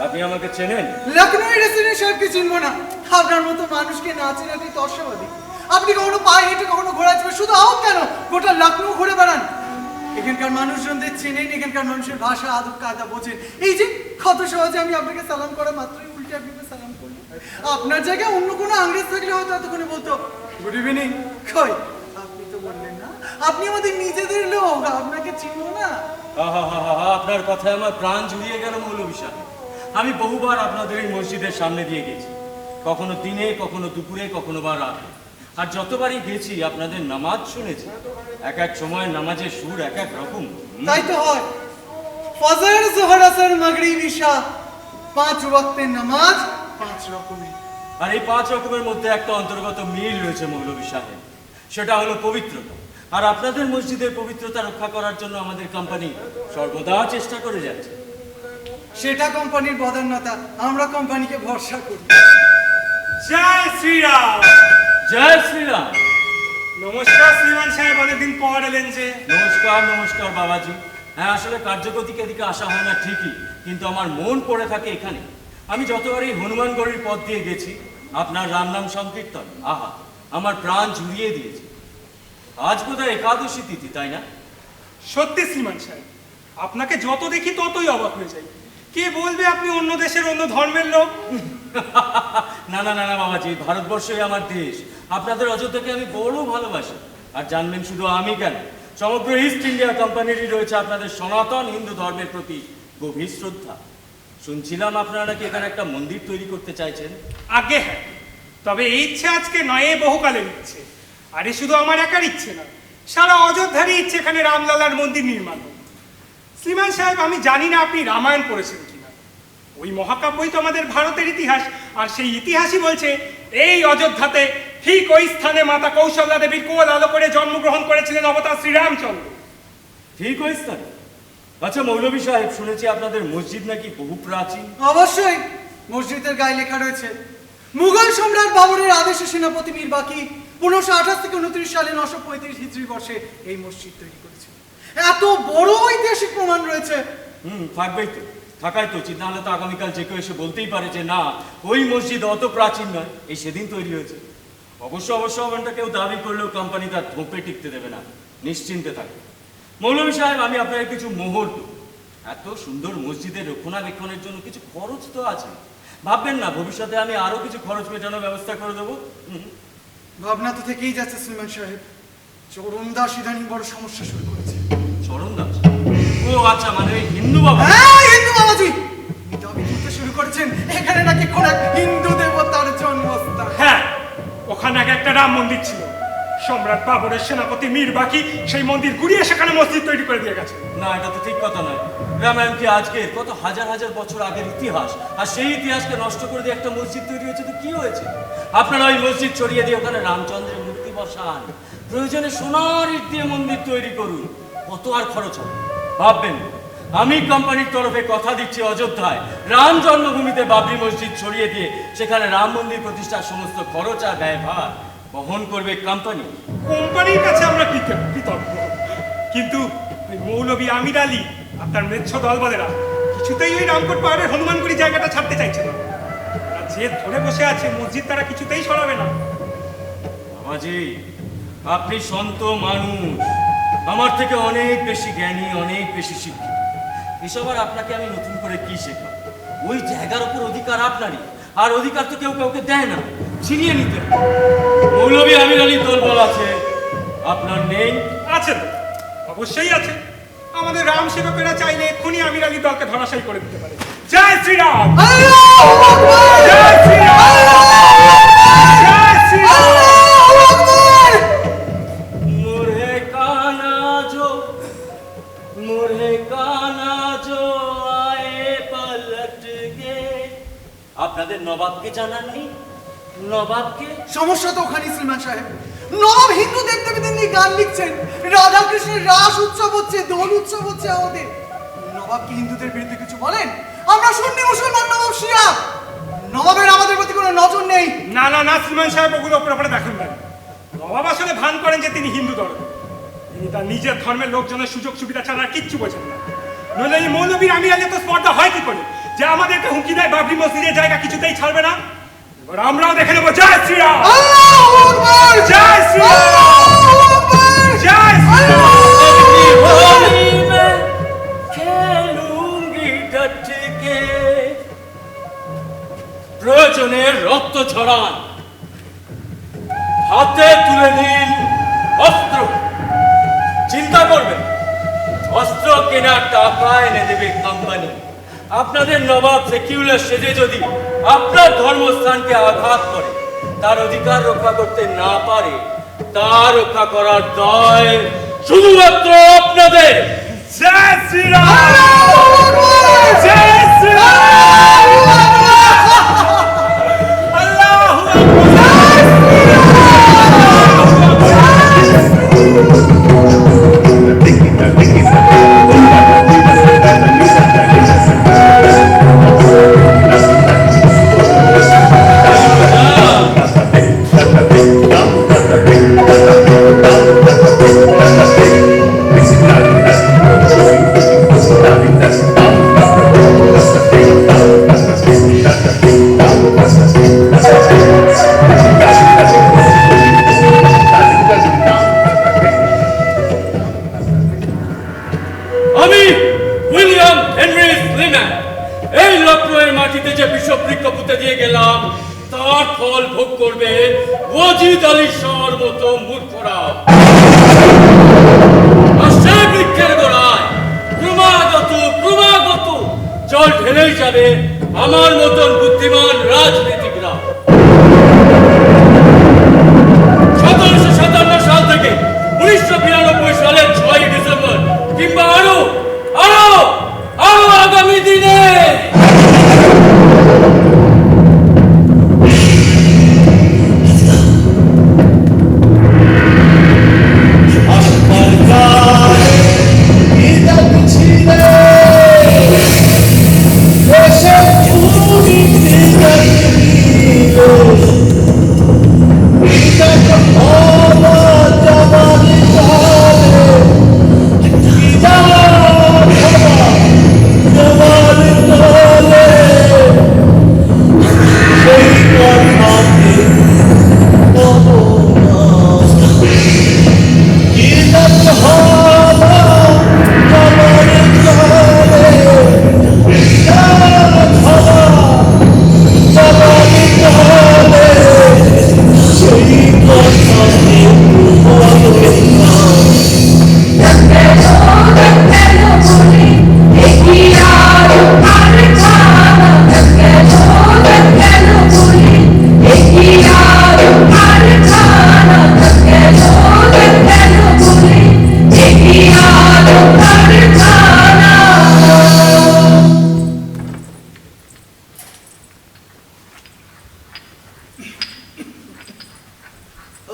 আপনি আমাকে চেনেন? লখনৌ রেসিডেন্ট সাহেবকে চিনবো না? আপনার মতো মানুষকে না চেনাতে তর্সবাদী। আপনি কখনো পায়ে হেঁটে কখনো ঘোড়া চড়ে, শুধু আও কেন গোটা লখনৌ ঘুরে বেড়ান। এখানকার মানুষজনদের চেনেন, এখানকার মানুষের ভাষা আদব কায়দা বোঝেন। এই যে কত সহজে আমি আপনাকে সালাম করা মাত্রই উল্টে আপনাকে সালাম করলাম। আপনার জায়গায় অন্য কোনো ইংরেজ থাকলে হয়তো এতক্ষণে বলতো গুড ইভিনিং। কই, আপনি তো বললেন না আপনি আমাদের নিজেদের লোক, আপনাকে চিনবো না। আপনার কথায় আমার প্রাণ জুড়িয়ে গেল মৌলভী সাহেব। আমি বহুবার আপনাদের এই মসজিদের সামনে দিয়ে গেছি, কখনো দিনে, কখনো দুপুরে, কখনো বা রাতে। আর যতবারই গেছি আপনাদের নামাজ শুনেছি। এক এক সময় নামাজের সুর এক এক রকম। তাই তো হয়। ফজর, জোহর, আসর, মাগরিব, ইশা, 5 ওয়াক্তের নামাজ 5 রকমের। আর এই 5 রকমের মধ্যে একটা অন্তর্গত মিল রয়েছে মৌলভী সাহেব, সেটা হলো পবিত্রতা। আর আপনাদের মসজিদের পবিত্রতা রক্ষা করার জন্য আমাদের কোম্পানি সর্বদা চেষ্টা করে যাচ্ছে। সেটা কোম্পানির বদান্যতা, আমরা কোম্পানিকে ভরসা করি। জয় শ্রীরাম। জয় শ্রীরাম। নমস্কার শ্রীমান সাহেব, অনেকদিন পর এলেন যে। নমস্কার নমস্কার বাবাজি। হ্যাঁ, আসলে কার্যগতিকে এদিকে আসা হয় না ঠিকই, কিন্তু আমার মন পড়ে থাকে এখানে। আমি যতবারই হনুমানগড়ির পথ দিয়ে গেছি, আপনার রাম নাম সংকীর্তন আহা আমার প্রাণ জুড়িয়ে দিয়েছে। আজ বোধহয় একাদশী তিথি, তাই না? সত্যি শ্রীমান সাহেব, আপনাকে যত দেখি ততই অবাক হয়ে যাই। কে বলবে আপনি অন্য দেশের অন্য ধর্মের লোক? না না না না বাবাজি, ভারতবর্ষই আমার দেশ। আপনাদের অযোধ্যাকে আমি বড় ভালোবাসি। আর জানবেন শুধু আমি কেন, সমগ্র ইস্ট ইন্ডিয়া কোম্পানিরই রয়েছে আপনাদের সনাতন হিন্দু ধর্মের প্রতি গভীর শ্রদ্ধা। শুনছিলাম আপনারা নাকি এখানে একটা মন্দির তৈরি করতে চাইছেন। আগে হ্যাঁ, তবে এই ইচ্ছে আজকে নয়, বহুকালের ইচ্ছে। আর এ শুধু আমার একার ইচ্ছে না, সারা অযোধ্যারই ইচ্ছে এখানে রামলালার মন্দির নির্মাণ হোক। শ্রীমান সাহেব, আমি জানি না আপনি রামায়ণ পড়েছেন কিনা। ওই মহাকাব্যই তো আমাদের ভারতের ইতিহাস। আর সেই ইতিহাসই বলছে এই অযোধ্যাতে ঠিক ওই স্থানে মাতা কৌশল্যা দেবীর কোল আলো করে জন্মগ্রহণ করেছিলেন অবতার শ্রীরামচন্দ্র। ঠিক ওই স্থানে? আচ্ছা মৌলভী সাহেব, শুনেছি আপনাদের মসজিদ নাকি বহু প্রাচীন। অবশ্যই, মসজিদের গায়ে লেখা রয়েছে মুঘল সম্রাট বাবরের আদেশে সেনাপতি মীর বাকি 1528 থেকে 29 সালে 935 হিজরি বর্ষে এই মসজিদ তৈরি করেছিল। এত বড় ঐতিহাসিক প্রমাণ রয়েছে। থাকবেই তো, থাকাই তো উচিত। নাহলে তো আগামীকাল যে কেউ এসে বলতেই পারে যে না, ওই মসজিদ অত প্রাচীন নয়, এই সেদিন তৈরি হয়েছে। অবশ্য ওখানটা কেউ দাবি করলেও কোম্পানি তার ধোপে টিকতে দেবে না, নিশ্চিন্তে থাকে। মৌলভী সাহেব, আমি আপনাকে কিছু মোহর দেব। এত সুন্দর মসজিদের রক্ষণাবেক্ষণের জন্য কিছু খরচ তো আছে। ভাববেন না ভবিষ্যতে আমি আরো কিছু খরচ মেটানোর ব্যবস্থা করে দেবো। ভাবনা তো থেকেই যাচ্ছে শ্রীমান সাহেব। চরণদাস ইদানিং বড় সমস্যা শুরু করেছে। চরণদাস? ও আচ্ছা, মানে ওই হিন্দু বাবা। হ্যাঁ, হিন্দু বাবাজি দাবি করতে শুরু করেছেন এখানে নাকি কোন এক হিন্দু দেবতার জন্মস্থান। হ্যাঁ, ওখানে আগে একটা রাম মন্দির ছিল। সম্রাট বাবরের সেনাপতি মীর বাকি সেই মন্দির গুড়িয়ে সেখানে মসজিদ তৈরি করে দিয়ে গেছে। না, এটা তো ঠিক কথা নয়। রামায়ণ কি আজকে কত হাজার হাজার বছর আগের ইতিহাস, আর সেই ইতিহাসকে নষ্ট করে দিয়ে একটা মসজিদ তৈরি হয়েছে তো কি হয়েছে? আপনারা ওই মসজিদ ছড়িয়ে দিয়ে ওখানে রামচন্দ্রের মূর্তি বসান, প্রয়োজনে সোনার ইট দিয়ে মন্দির তৈরি করুন। কত আর খরচ হবে ভাববেন। আমি কোম্পানির তরফে কথা দিচ্ছি, অযোধ্যায় রাম জন্মভূমিতে বাবরি মসজিদ ছড়িয়ে দিয়ে সেখানে রাম মন্দির প্রতিষ্ঠার সমস্ত খরচ আর ব্যয়ভার বহন করবে কোম্পানি। কোম্পানির কাছে আমরা কৃতজ্ঞ, কিন্তু ওই মৌলভী আমির আলী আপনার মেচ্ছ দলবলেরা কিছুতেই ওই রামকোট পাহাড়ের হনুমানগুড়ি জায়গাটা ছাড়তে চাইছে না। তারা যে ধরে বসে আছে মসজিদ তারা কিছুতেই সরাবে না। বাবাজি, আপনি সন্ত মানুষ, আমার থেকে অনেক বেশি জ্ঞানী, অনেক বেশি শিক্ষিত। এসব আর আপনাকে আমি নতুন করে কি শেখাব? ওই জায়গার উপর অধিকার আপনারই, আর অধিকার তো কেউ কাউকে দেয় না, ছিনিয়ে নিতে হয়। মৌলভী আমির আলী দলবল আছে, আপনার নেই? আছে তো, অবশ্যই আছে। আমাদের রাম সেবকেরা চাইলে এক্ষুনি আমির আলী দলকে ধরাশায়ী করে দিতে পারে। জয় শ্রীরাম। আল্লাহু আকবার! জয় শ্রীরাম। জয় শ্রীরাম। আল্লাহু আকবার! মুরহে কানা জো, মুরহে কানা জো আয়ে পলট গে। আপনাদের নবাবকে জানাননি? নবাবকে? সমস্যা তো ওখানে শ্রীমান সাহেব। নবাব হিন্দু দেবদেবীদের নিয়ে গান লিখছেন, রাধা কৃষ্ণের রাস উৎসব হচ্ছে, দোল উৎসব হচ্ছে আমাদের। নবাব কি হিন্দুদের বিরুদ্ধে কিছু বলেন? আমরা সুন্নি মুসলমান, নবাব শিয়া। নবাবের আমাদের প্রতি কোনো নজর নেই। না না না শ্রীমান সাহেব, ওগুলো ওপরে দেখুন না। নবাব আসলে ভান করেন যে তিনি হিন্দু ধর্ম। তিনি তার নিজের ধর্মের লোকজনের সুযোগ সুবিধা ছাড়া আর কিচ্ছু বোঝেন না। নইলে এই মৌলবীর আমির আলী তো স্পর্ধা হয় কি করে যে আমাদেরকে হুমকি দেয় বাবরি মসজিদের জায়গা কিছুতেই ছাড়বে না। এবার আমরাও দেখে নেবো। জয় শ্রীরাম, জয় শ্রীরাম, জয় শ্রীরাম। होली में खेलूंगी डट के। প্রয়োজনে রক্ত ঝরান, হাতে তুলে নিন অস্ত্র। চিন্তা করবেন, অস্ত্র কেনার টাকা এনে দেবে কোম্পানি। আপনাদের নবাব সেকুলার সেজে যদি আপনার ধর্মস্থানকে আঘাত করে, তার অধিকার রক্ষা করতে না পারে, তা রক্ষা করার দায় শুধুমাত্র আপনাদের। জয় শ্রীরাম, জয় শ্রীরাম, আল্লাহু আমি উইলিয়াম হেনরি স্লিম্যান এই লখনৌয়ের মাটিতে যে বিশ্ববৃক্ষ পুঁতে দিয়ে গেলাম, তার ফল ভোগ করবে ওয়াজিদ আলী শাহর মতো মূর্খরা। আর সেই বৃক্ষের গোড়ায় ক্রমাগত জল ঢেলেই যাবে আমার মতন বুদ্ধিমান রাজনীতিকরা। 1757 সাল থেকে 1992 সালের 6 ডিসেম্বর কিংবা আরো আগামী দিনে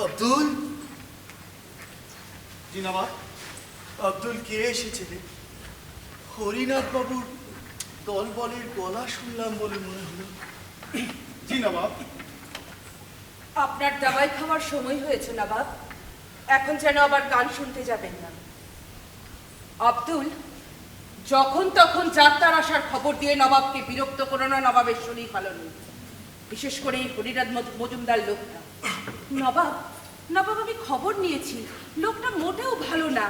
আব্দুল, জি নবাব। আব্দুল, কে এসেছে রে? হরিনাথ বাবুর দল বলের গলা শুনলাম বলে মনে হলো। জি নবাব। আপনার দাবাই খাওয়ার সময় হয়েছে নবাব, এখন যেন আবার গান শুনতে যাবেন না। আব্দুল, যখন তখন যাত্রার আসার খবর দিয়ে নবাবকে বিরক্ত করো না, নবাবের শরীর ভালো নেই। বিশেষ করে এই হরিনাথ মজুমদার লোকটা। নবাব, আমি খবর নিয়েছি, লোকটা মোটেও ভালো না।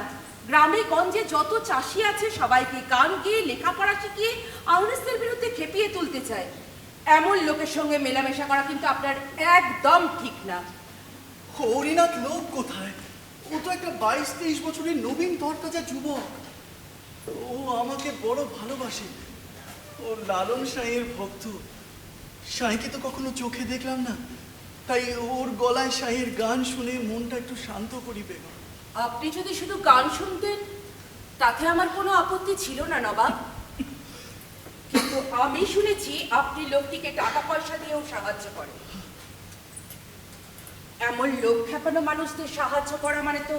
গ্রামে গঞ্জে যত চাষি আছে সবাইকে গান গিয়ে লেখাপড়া শিখিয়ে আংরেজদের বিরুদ্ধে খেপিয়ে তুলতে চায়। এমন লোকের সঙ্গে মেলামেশা করা কিন্তু আপনার একদম ঠিক না। হরিনাথ লোক কোথায়? ও তো একটা 22-23 বছরের নবীন তরতাজা যুবক। ও আমাকে বড় ভালোবাসে। ও লালন সাঁইয়ের ভক্ত। সাঁইকে তো কখনো চোখে দেখলাম না, তাই ওর গলায় সাঁইয়ের গান শুনে মনটা একটু শান্ত করিবে। আপনি যদি শুধু গান শুনতেন তাতে আমার কোনো আপত্তি ছিল না নবাব, কিন্তু আমি শুনেছি আপনি লোকটিকে টাকা পয়সা দিয়েও সাহায্য করেন। এমন লোক খেপানো মানুষদের সাহায্য করা মানে তো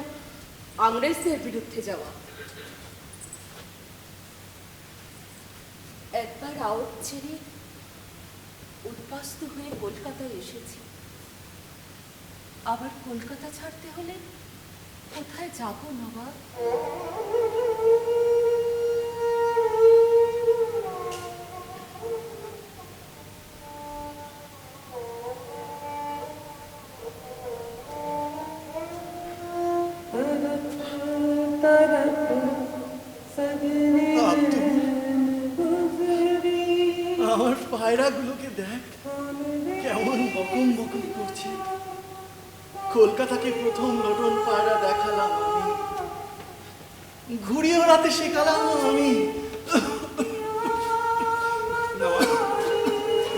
আংরেজদের বিরুদ্ধে যাওয়া। একবার আউট ছেড়ে উদ্বাস্তু হয়ে কলকাতায় এসেছি, আবার কলকাতা ছাড়তে হলে কোথায় যাব নবাব? আমার পায়রাগুলোকে দেখ কেমন বকম বকম করছে। কলকাতাকে প্রথম লটন পায়রা দেখালাম আমি, ঘুড়ি ওড়াতে শেখালাম আমি।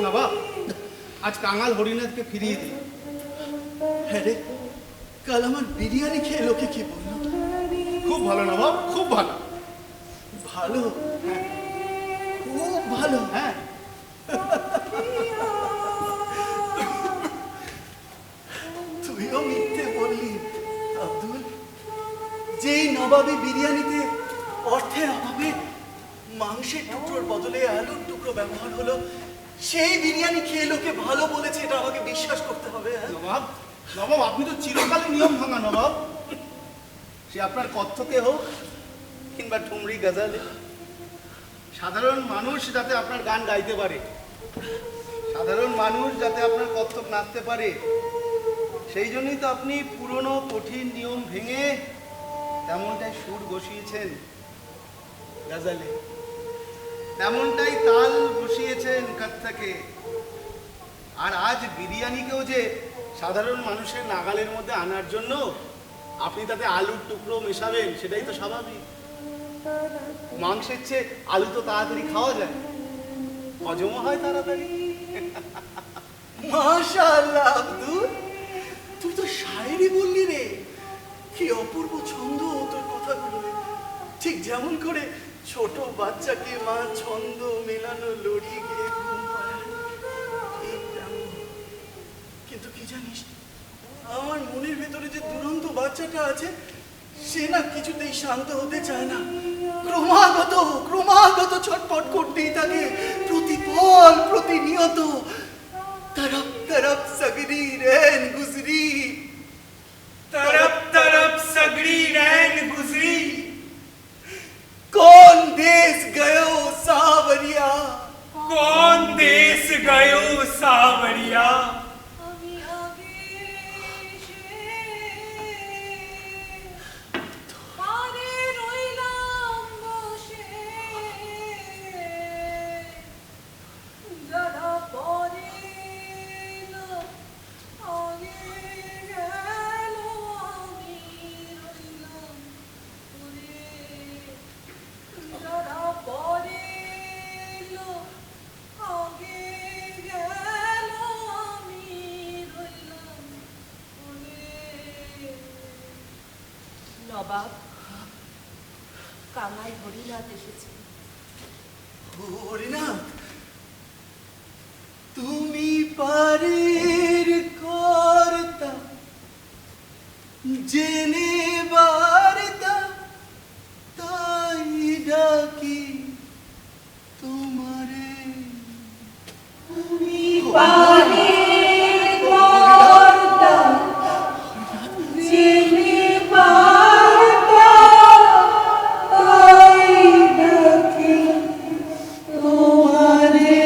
নবাব, আজ কাঙাল হরিনাথকে ফিরিয়ে দিই। হ্যাঁ রে, কাল আমার বিরিয়ানি খেয়ে লোকে কি বললো? খুব ভালো নবাব, খুব ভালো। ভালো? হ্যাঁ, খুব ভালো। হ্যাঁ, তুইও মিথ্যে বললি আব্দুল। যেই নবাবী বিরিয়ানিতে অর্থের অভাবে মাংসের টুকরোর বদলে আলুর টুকরো ব্যবহার হলো, সেই বিরিয়ানি খেয়ে লোকে ভালো বলেছে, এটা আমাকে বিশ্বাস করতে হবে? হ্যাঁ? নবাব, নবাব আপনি তো চিরকালই নিয়ম ভাঙা নবাব। সে আপনার কত্থকে হোক কিংবা ঠুমরি গজালে, সাধারণ মানুষ যাতে আপনার গান গাইতে পারে, সাধারণ মানুষ যাতে আপনার কত্থক নাচতে পারে, সেই জন্যই তো আপনি পুরনো কঠিন নিয়ম ভেঙে তেমনটাই সুর বসিয়েছেন গজালে, তেমনটাই তাল বসিয়েছেন কত্থকে। আর আজ বিরিয়ানিকেও যে সাধারণ মানুষের নাগালের মধ্যে আনার জন্য আপনি তাতে আলুর টুকরো মেশাবেন, সেটাই তো স্বাভাবিক। মাংসের চেয়ে আলু তো তাড়াতাড়ি খাওয়া যায়, হজমও হয় তাড়াতাড়ি। মাশাআল্লাহ আব্দুল, তুই তো শায়েরি বললি রে। কি অপূর্ব ছন্দ তোর কথাগুলো, ঠিক যেমন করে ছোট বাচ্চাকে মা ছন্দ মেলানো লড়ি গিয়ে ঘুম পাড়ায়, ঠিক তেমন। কিন্তু কি জানিস, আমার মনের ভেতরে যে দুরন্ত বাচ্চাটা আছে, সে না কিছুতেই শান্ত হতে চায় না। ক্রমাগত ক্রমাগত ছটফট করতেই থাকে, প্রতিপল প্রতিনিয়ত। तरफ तरफ सगरी रैन गुजरी, तरफ तरफ सगड़ी रैन गुजरी, कौन देश गयो सावरिया, कौन देश गयो सावरिया। আমি আগে পারে রইলাম বসে, যারা পরে এলো আগে গেল, আমি রইলাম পরে। যারা পরে এলো আগে গেল, আমি রইলাম পরে। নবাব, কামাই হরিনাথ এসেছে। হরিনাথ, তুমি পারের কর্তা, জেনে বার্তা, তাই ডাকি তোমারে। তুমি পারের কর্তা, জেনে বার্তা, তাই ডাকি তোমারে।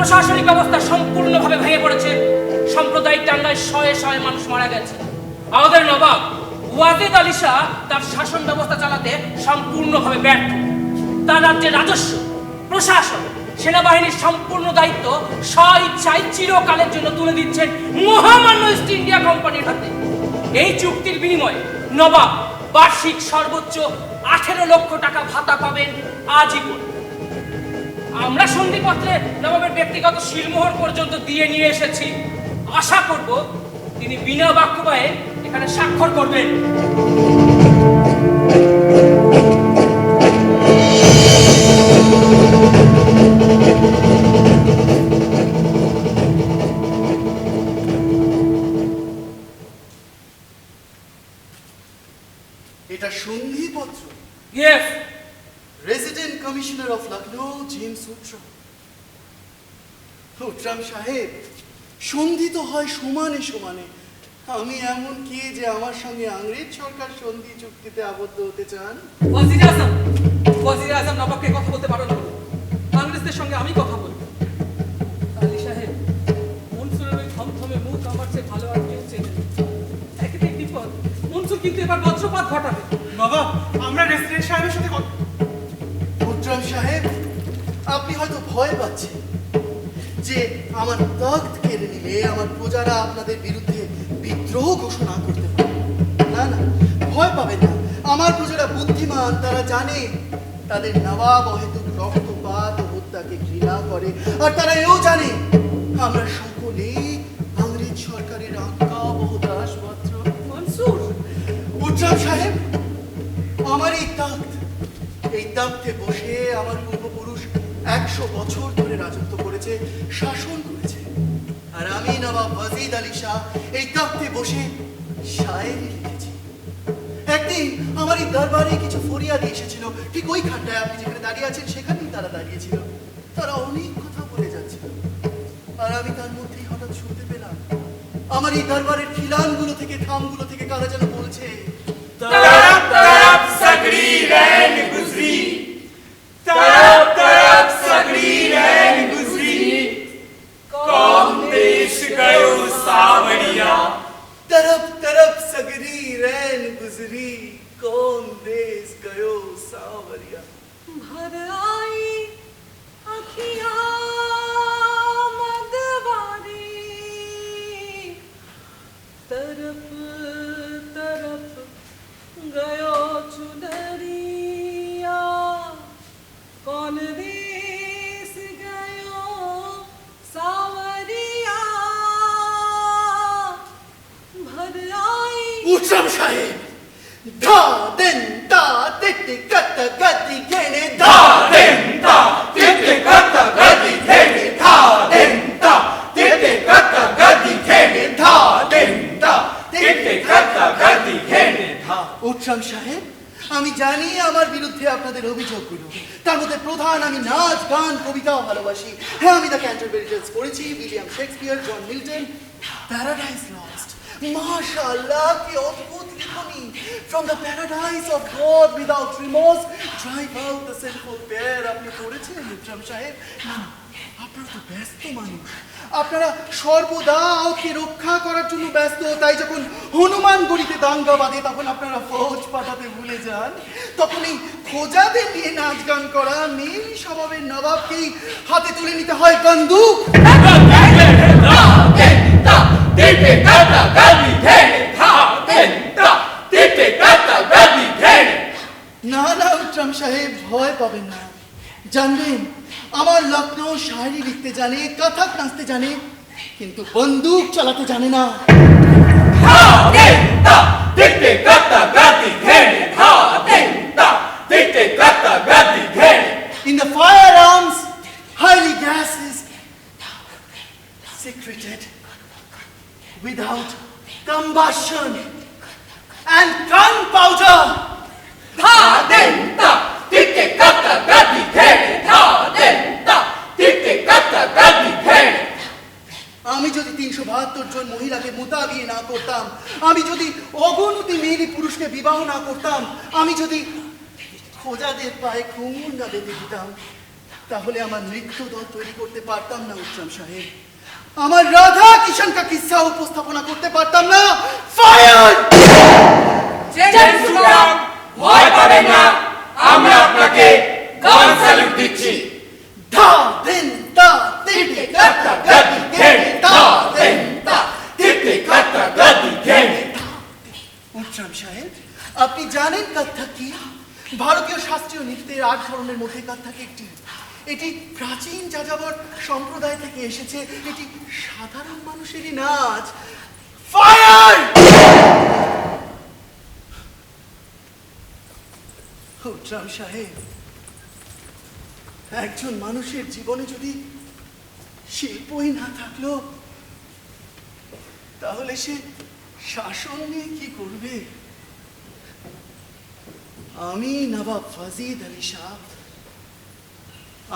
প্রশাসনিক অবস্থা সম্পূর্ণভাবে ভেঙে পড়েছে। সাম্প্রদায়িক দাঙ্গায় শয়ে শয়ে মানুষ মারা গেছে। আমাদের নবাব ওয়াজেদ আলী শাহ তার শাসন ব্যবস্থা চালাতে সম্পূর্ণভাবে ব্যর্থ। তার রাজ্যের রাজস্ব, প্রশাসন, সেনাবাহিনীর সম্পূর্ণ দায়িত্ব স্বইচ্ছায় চিরকালের জন্য তুলে দিচ্ছেন মহামান্য ইস্ট ইন্ডিয়া কোম্পানির হাতে। এই চুক্তির বিনিময়ে নবাব বার্ষিক সর্বোচ্চ 18 লক্ষ টাকা ভাতা পাবেন আজীবন। আমরা সন্ধিপত্রে নবাবের ব্যক্তিগত শিলমোহর পর্যন্ত দিয়ে নিয়ে এসেছি। আশা করব তিনি বিনা বাক্যবায়ে এখানে স্বাক্ষর করবেন। এটা সন্ধিপত্র। Yes, resident commissioner of Lucknow James Outram. Outram সাহেব, সন্ধি তো হয় সমানে সমানে। আমি এমন কি যে আমার সঙ্গে ইংরেজ সরকার সন্ধি চুক্তিতে আবদ্ধ হতে চান? ওয়াজির আজম নবাবকে কথা বলতে পারো না, কংগ্রেসদের সঙ্গে আমি কথা বলবো। আলী সাহেব, মনসুরের ওই থমথমে মুখ আমার চেয়ে ভালো আর কেউ চেনে না। একেতেই বিপদ, মনসুর কিন্তু এবার বজ্রপাত ঘটাবে। বাবা, আমরা রেসিডেন্ট সাহেবের সাথে কথা। উট্রাম সাহেব, আপনি হয়তো ভয় পাচ্ছেন যে আমার তখ্ত কেড়ে নিলে আমার প্রজারা আপনাদের বিরুদ্ধে বিদ্রোহ ঘোষণা করতে পারে। না না, ভয় পাবেন না। আমার প্রজারা বুদ্ধিমান, তারা জানে তাদের নবাব অহেতুক রক্তপাত ও হত্যাকে ঘৃণা করে, আর তারা এও জানে আমরা সকলেই ইংরেজ সরকারের আজ্ঞাবহ দাসমাত্র। মনসুর, উট্রাম সাহেব, আমার এই তখ্তে বসে আমার পূর্বপুরুষ 100 বছর ধরে রাজত্ব করেছে, শাসন করেছে। আর আমি নবাব ওয়াজিদ আলী শাহ এই তখ্তে বসে শায়েরি লিখেছি। একদিন আমার এই দরবারে কিছু ফরিয়াদি এসেছিল, ঠিক ওই খানটায় আপনি যেখানে দাঁড়িয়ে আছেন সেখানেই তারা দাঁড়িয়েছিল। তারা অনেক কথা বলে যাচ্ছিল, আর আমি তার মধ্যেই হঠাৎ শুনতে পেলাম আমার এই দরবারের খিলানগুলো থেকে, থামগুলো থেকে কারা যেন বলছে, तरफ तरफ सगड़ी रैन गुजरी, तरफ तरफ सगड़ी रैन गुजरी, कौम देश गयो सावरिया। तरफ तरफ सगरी रैन गुजरी, कौन देश गयो सावरिया। भर आई अखियाँ मगवारी, तरफ तरफ गयो चुनरिया, कौन देश गयो सावरिया। भर आई उट्राम साहेब, धा दिन ता तिट्टी कत्त गद्दी घेने, धा दिन ता तिट्टी कत्त गद्दी घेने, धा दिन ता तिट्टी कत्त गद्दी घेने, धा दिन ता तिट्टी कत्त गद्दी घेने। উট্রাম সাহেব, আমি জানি আমার বিরুদ্ধে আপনাদের অভিযোগগুলো। তার মধ্যে প্রধান, আমি নাচ, গান, কবিতাও ভালোবাসি। হ্যাঁ, আমি দ্য ক্যান্টারবেরি টেলস পড়েছি, William Shakespeare, John Milton, Paradise Lost. মাশাআল্লাহ, কি অদ্ভুত লিখনি! From the paradise of God without remorse, drive out the sinful pair। আপনি পড়েছেন উট্রাম সাহেব? না, আপনারা তো ব্যস্ত মানুষ, আপনারা সর্বদা ওকে রক্ষা করার জন্য ব্যস্ত। তাই যখন হনুমান গড়িতে দাঙ্গা বাঁধে তখন আপনারা ফৌজ পাঠাতে ভুলে যান। তখন এই খোঁজাদের নিয়ে নাচ গান করা নীল স্বভাবের নবাবকেই হাতে তুলে নিতে হয় বন্দুক। না না উট্রাম সাহেব, ভয় পাবেন না। জানবেন, আমার লখনৌ শায়রি লিখতে জানে, কথক নাচতে জানে, কিন্তু বন্দুক চালাতে জানে না। In the firearms, highly gases secreted without combustion and gunpowder. আমি যদি 372 জন মহিলাকে মোতাবিয়ে না করতাম, আমি যদি অগণতি মেয়েলি পুরুষকে বিবাহ না করতাম, আমি যদি খোঁজাদের পায়ে খুন না বেঁধে দিতাম, তাহলে আমার নৃত্যদল তৈরি করতে পারতাম না উট্রাম সাহেব। আমার রাধা কিষাণ কা কিসসা উপস্থাপনা করতে পারতাম না। ফায়ার! ভয় পাবেন না, আমরা আপনাকে গান স্যালুট দিচ্ছি। धा दिन ता तिटे कट्टा गदी घेने धा दिन ता तिटे कट्टा गदी घेने উট্রাম সাহেব, আপনি জানেন কত্থক কি? ভারতীয় শাস্ত্রীয় নৃত্যের 8 ধরনের মধ্যে কত্থক একটি। এটি প্রাচীন যাযাবর সম্প্রদায় থেকে এসেছে। এটি সাধারণ মানুষেরই নাচ। ফায়ার! উট্রাম সাহেব, একজন মানুষের জীবনে যদি শিল্পই না থাকলো, তাহলে সে শাসন নিয়ে কি করবে? আমি নবাব ফাজিদ আলী শাহ,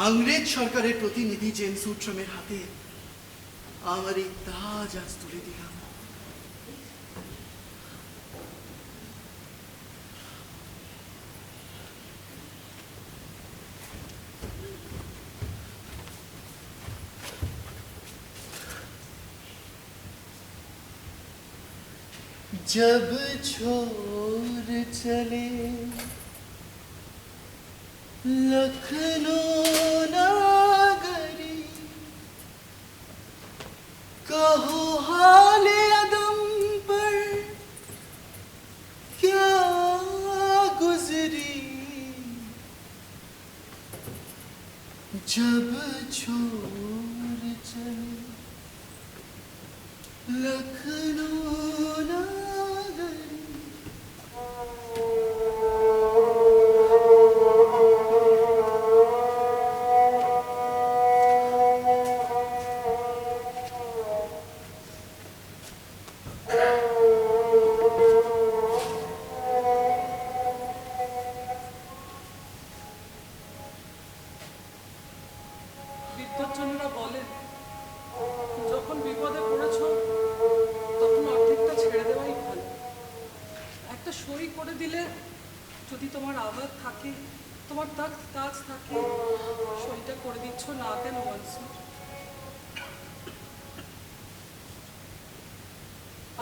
ইংরেজ সরকারের প্রতিনিধি জেমস উট্রামের হাতে আমার এই তাজ আজ তুলে দিলাম। जब छोर चले लखनऊ नगरी, कहो हाल अदम पर क्या गुजरी। जब छोर चले लखनऊ বিদ্বজ্জনেরা বলেন, যখন বিপদে পড়েছ তখন অর্ধেকটা ছেড়ে দেওয়াই ভালো। একটা সই করে দিলে যদি তোমার আঘাত থাকে, তোমার কাজ থাকে, সইটা করে দিচ্ছ না কেন মনসুর?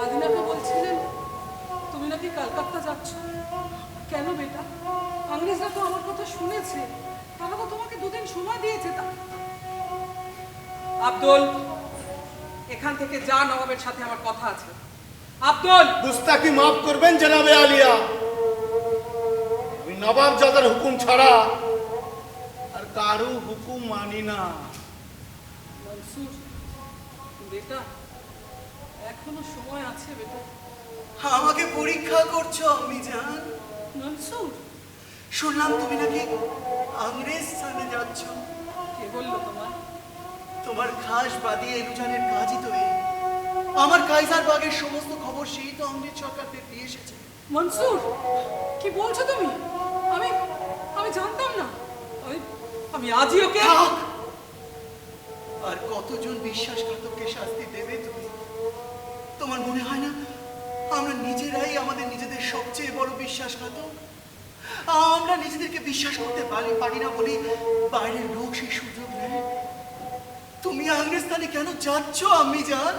আদিনাকে বলছিলেন তুমি নাকি কলকাতা যাচ্ছ। কেন বেটা? ইংরেজরা তো আমার কথা শুনেছে, তারা তো তোমাকে 2 দিন সময় দিয়েছে। আব্দুল, এখান থেকে যা, নবাবের সাথে আমার কথা আছে। আব্দুল! গুস্তাকি মাফ করবেন জনাবে আলিয়া, আমি নবাব জাদার হুকুম ছাড়া আর কারো হুকুম মানি না। মনসুর বেটা, এখনো সময় আছে বেটা। আমাকে পরীক্ষা করছো আমি জান? মনসুর, শুনলাম তুমি নাকি ইংরেজ স্থানে যাচ্ছ। কে বললো তোমার? তোমার খাস বাদিয়ে এলুজানের কাজই তো এই। আমার কাইজার বাগের সমস্ত খবর সেই তো ইংরেজ সরকারকে দিয়ে এসেছে। মনসুর, কি বলছো তুমি? আমি আমি জানতাম না। আমি আজই ওকে। থাক! আর কতজন বিশ্বাসঘাতককে শাস্তি দেবে তুমি? তোমার মনে হয় না আমরা নিজেরাই আমাদের নিজেদের সবচেয়ে বড় বিশ্বাসঘাতক? আমরা নিজেদেরকে বিশ্বাস করতে পারি না বলি বাইরের লোক সেই সুযোগ নেয়। তুমি ইংরেজস্থানে কেন যাচ্ছ আমি জান?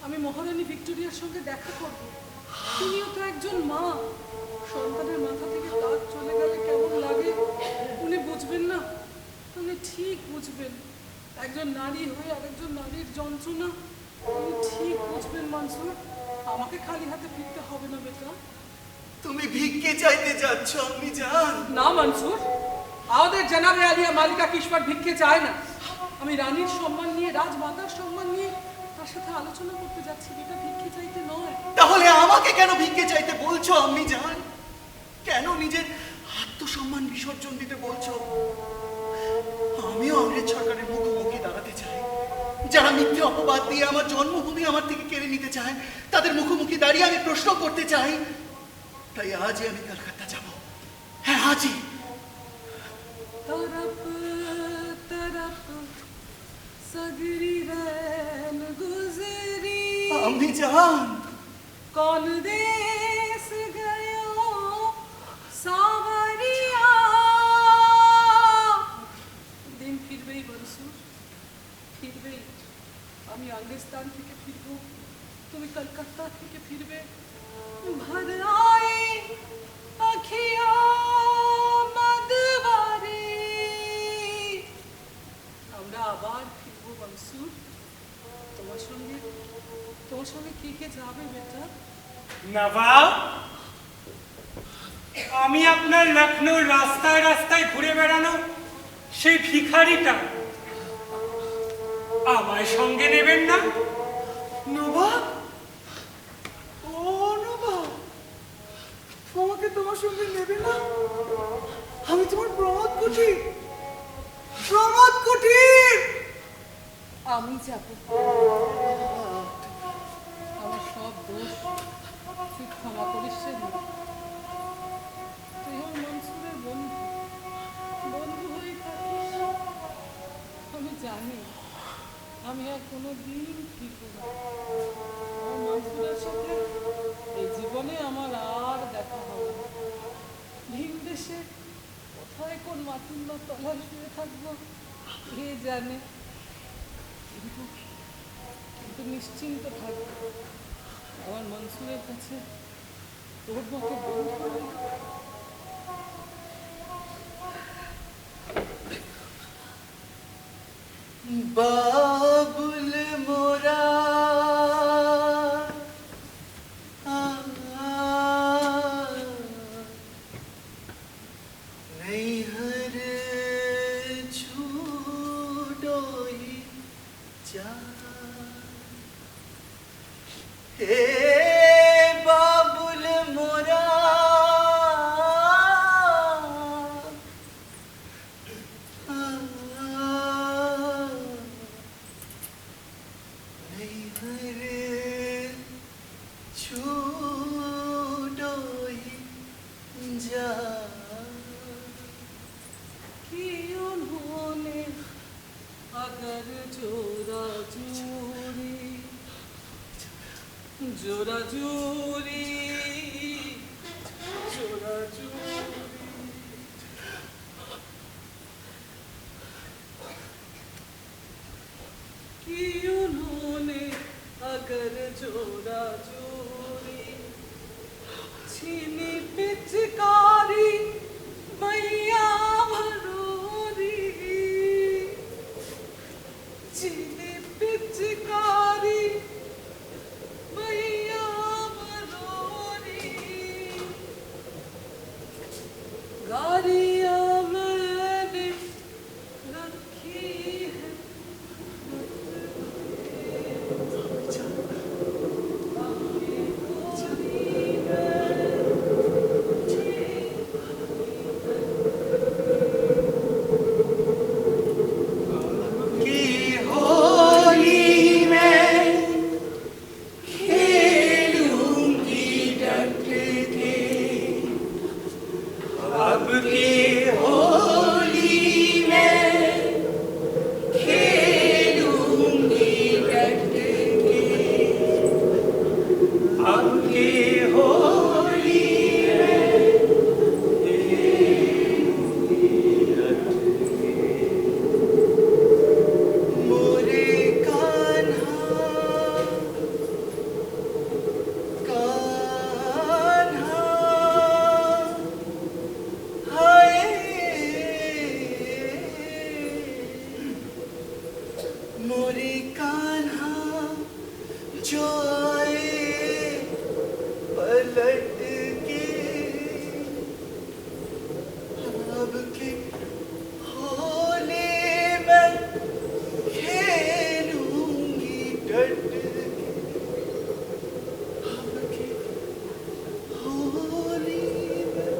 আমি মহারানী ভিক্টোরিয়ার সঙ্গে দেখা করব। তিনিও তো একজন মা। সন্তানের মাথা থেকে তাজ চলে গেলে কেমন লাগে উনি বুঝবেন না? উনি ঠিক বুঝবেন। একজন নারী হয়ে আরেকজন নারীর যন্ত্রণা উনি ঠিক বুঝবেন। মনসুর, আমাকে খালি হাতে ফিরতে হবে না বেটা। তুমি ভিক্ষে চাইতে যাচ্ছ আমি জান? না মনসুর, আমাদের জনাবে আলিয়া মালিকা কিশোর ভিক্ষে চায় না। আমি রানীর সম্মান নিয়ে, রাজমাতার সম্মান নিয়ে তার সাথে আলোচনা করতে যাচ্ছি বেটা, ভিক্ষে চাইতে নয়। তাহলে আমাকে কেন ভিক্ষে চাইতে বলছো আমি জান? কেন নিজের আত্মসম্মান বিসর্জন দিতে বলছো? আমিও ইংরেজ সরকারের মুখোমুখি দাঁড়াতে চাই। যারা মিথ্যে অপবাদ দিয়ে আমার জন্মভূমি আমার থেকে কেড়ে নিতে চায়, তাদের মুখোমুখি দাঁড়িয়ে আমি প্রশ্ন করতে চাই। তাই আজই আমি কলকাতা যাব। হ্যাঁ, আজই। तरफ तरफ सगरी रैन गुजरी, আমি জান। कौन देश गयो सावरिया। दिन फिरবেই মনসুর, ফিরবেই। আমি ইংরেজস্থান থেকে ফিরবো, তুমি কলকাতা থেকে ফিরবে। ভর আয়ে अखियाँ मदवारी, মনসুর, তোমার সঙ্গে কে কে যাবে বেটা? নবাব, আমি আপনার লখনৌর রাস্তায় রাস্তায় ঘুরে বেড়ানো সেই ভিখারিটা, আমায় সঙ্গে নেবেন না? নবাব, ও নবাব, আমাকে তোমার সঙ্গে নেবে না? আমি তোমার প্রমোদ কুটির, প্রমোদ কুটির। আমি যাব। আমার সব দোষ তুই ক্ষমা করিস রে মা। তুই আমার মনসুরের বন্ধু হয়ে থাকিস। আমি জানি আমি আর কোনোদিন ফিরব না। আমার মনসুরের সাথে এই জীবনে আমার আর দেখা হবে না। ভিন দেশে কোথায় কোন মাটির তলায় শুয়ে থাকবো কে জানে, কিন্তু নিশ্চিন্ত থাকবো আমার মনসুরের কাছে তোর মতো বন্ধু নেই। बाबुल मोरा नैहर छूडोई जा हे बाबुल मोरा कि उन्होंने अगर जोरा जोरी कि उन्होंने अगर जोरा जोरी छीनी पिचकारी मैया भरोरी, छीनी पिचकारी मैया भरोरी, गाड़ियाँ मैंने रखी है मोरे कान्हा जो आए पलट के अब के होले मैं खेलूंगी डट के अब के होली में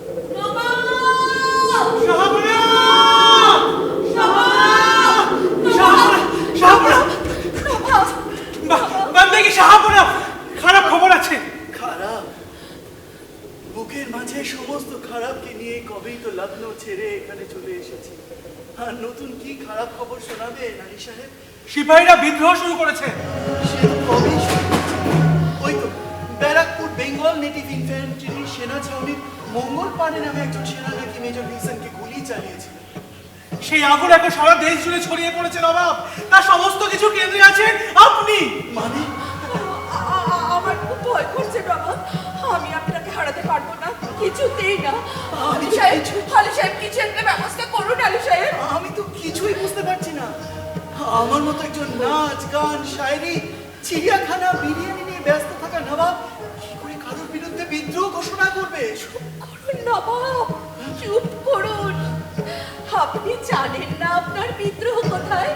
বান্দেগি শাহাপুরা, খারাপ খবর আছে। খারাপ? বুকের মাঝে সমস্ত খারাপকে নিয়ে কবেই তো লখনৌ ছেড়ে এখানে চলে এসেছি। আর নতুন কি খারাপ খবর শোনাবে নারী সাহেব? সিপাহীরা বিদ্রোহ শুরু করেছে। সে তো কবেই শুনেছি। ওই তো ব্যারাকপুর বেঙ্গল নেটিভ ইনফ্যান্ট্রি সেনা ছাউনির মঙ্গল পান্ডে নামে একজন সেনা নাকি মেজর ভিনসেন্টকে গুলি চালিয়েছিল। সেই আগুন এখন সারা দেশ জুড়ে ছড়িয়ে পড়েছে নবাব। তার সমস্ত কিছু কেন্দ্রে আছেন আপনি। মানে আমার খুব ভয় করছে বাবা, আমি আপনাকে হারাতে পারবো না, কিছুতেই না। আলী সাহেব কিছু একটা ব্যবস্থা করুন। আলী সাহেব, আমি তো কিছুই বুঝতে পারছি না। আমার মতো একজন নাচ গান শায়রি চিড়িয়াখানা বিরিয়ানি নিয়ে ব্যস্ত থাকা নবাব কি করে কারোর বিরুদ্ধে বিদ্রোহ ঘোষণা করবে? করুন নবাব, চুপ করুন। আপনি জানেন না আপনার বিদ্রোহ কোথায়?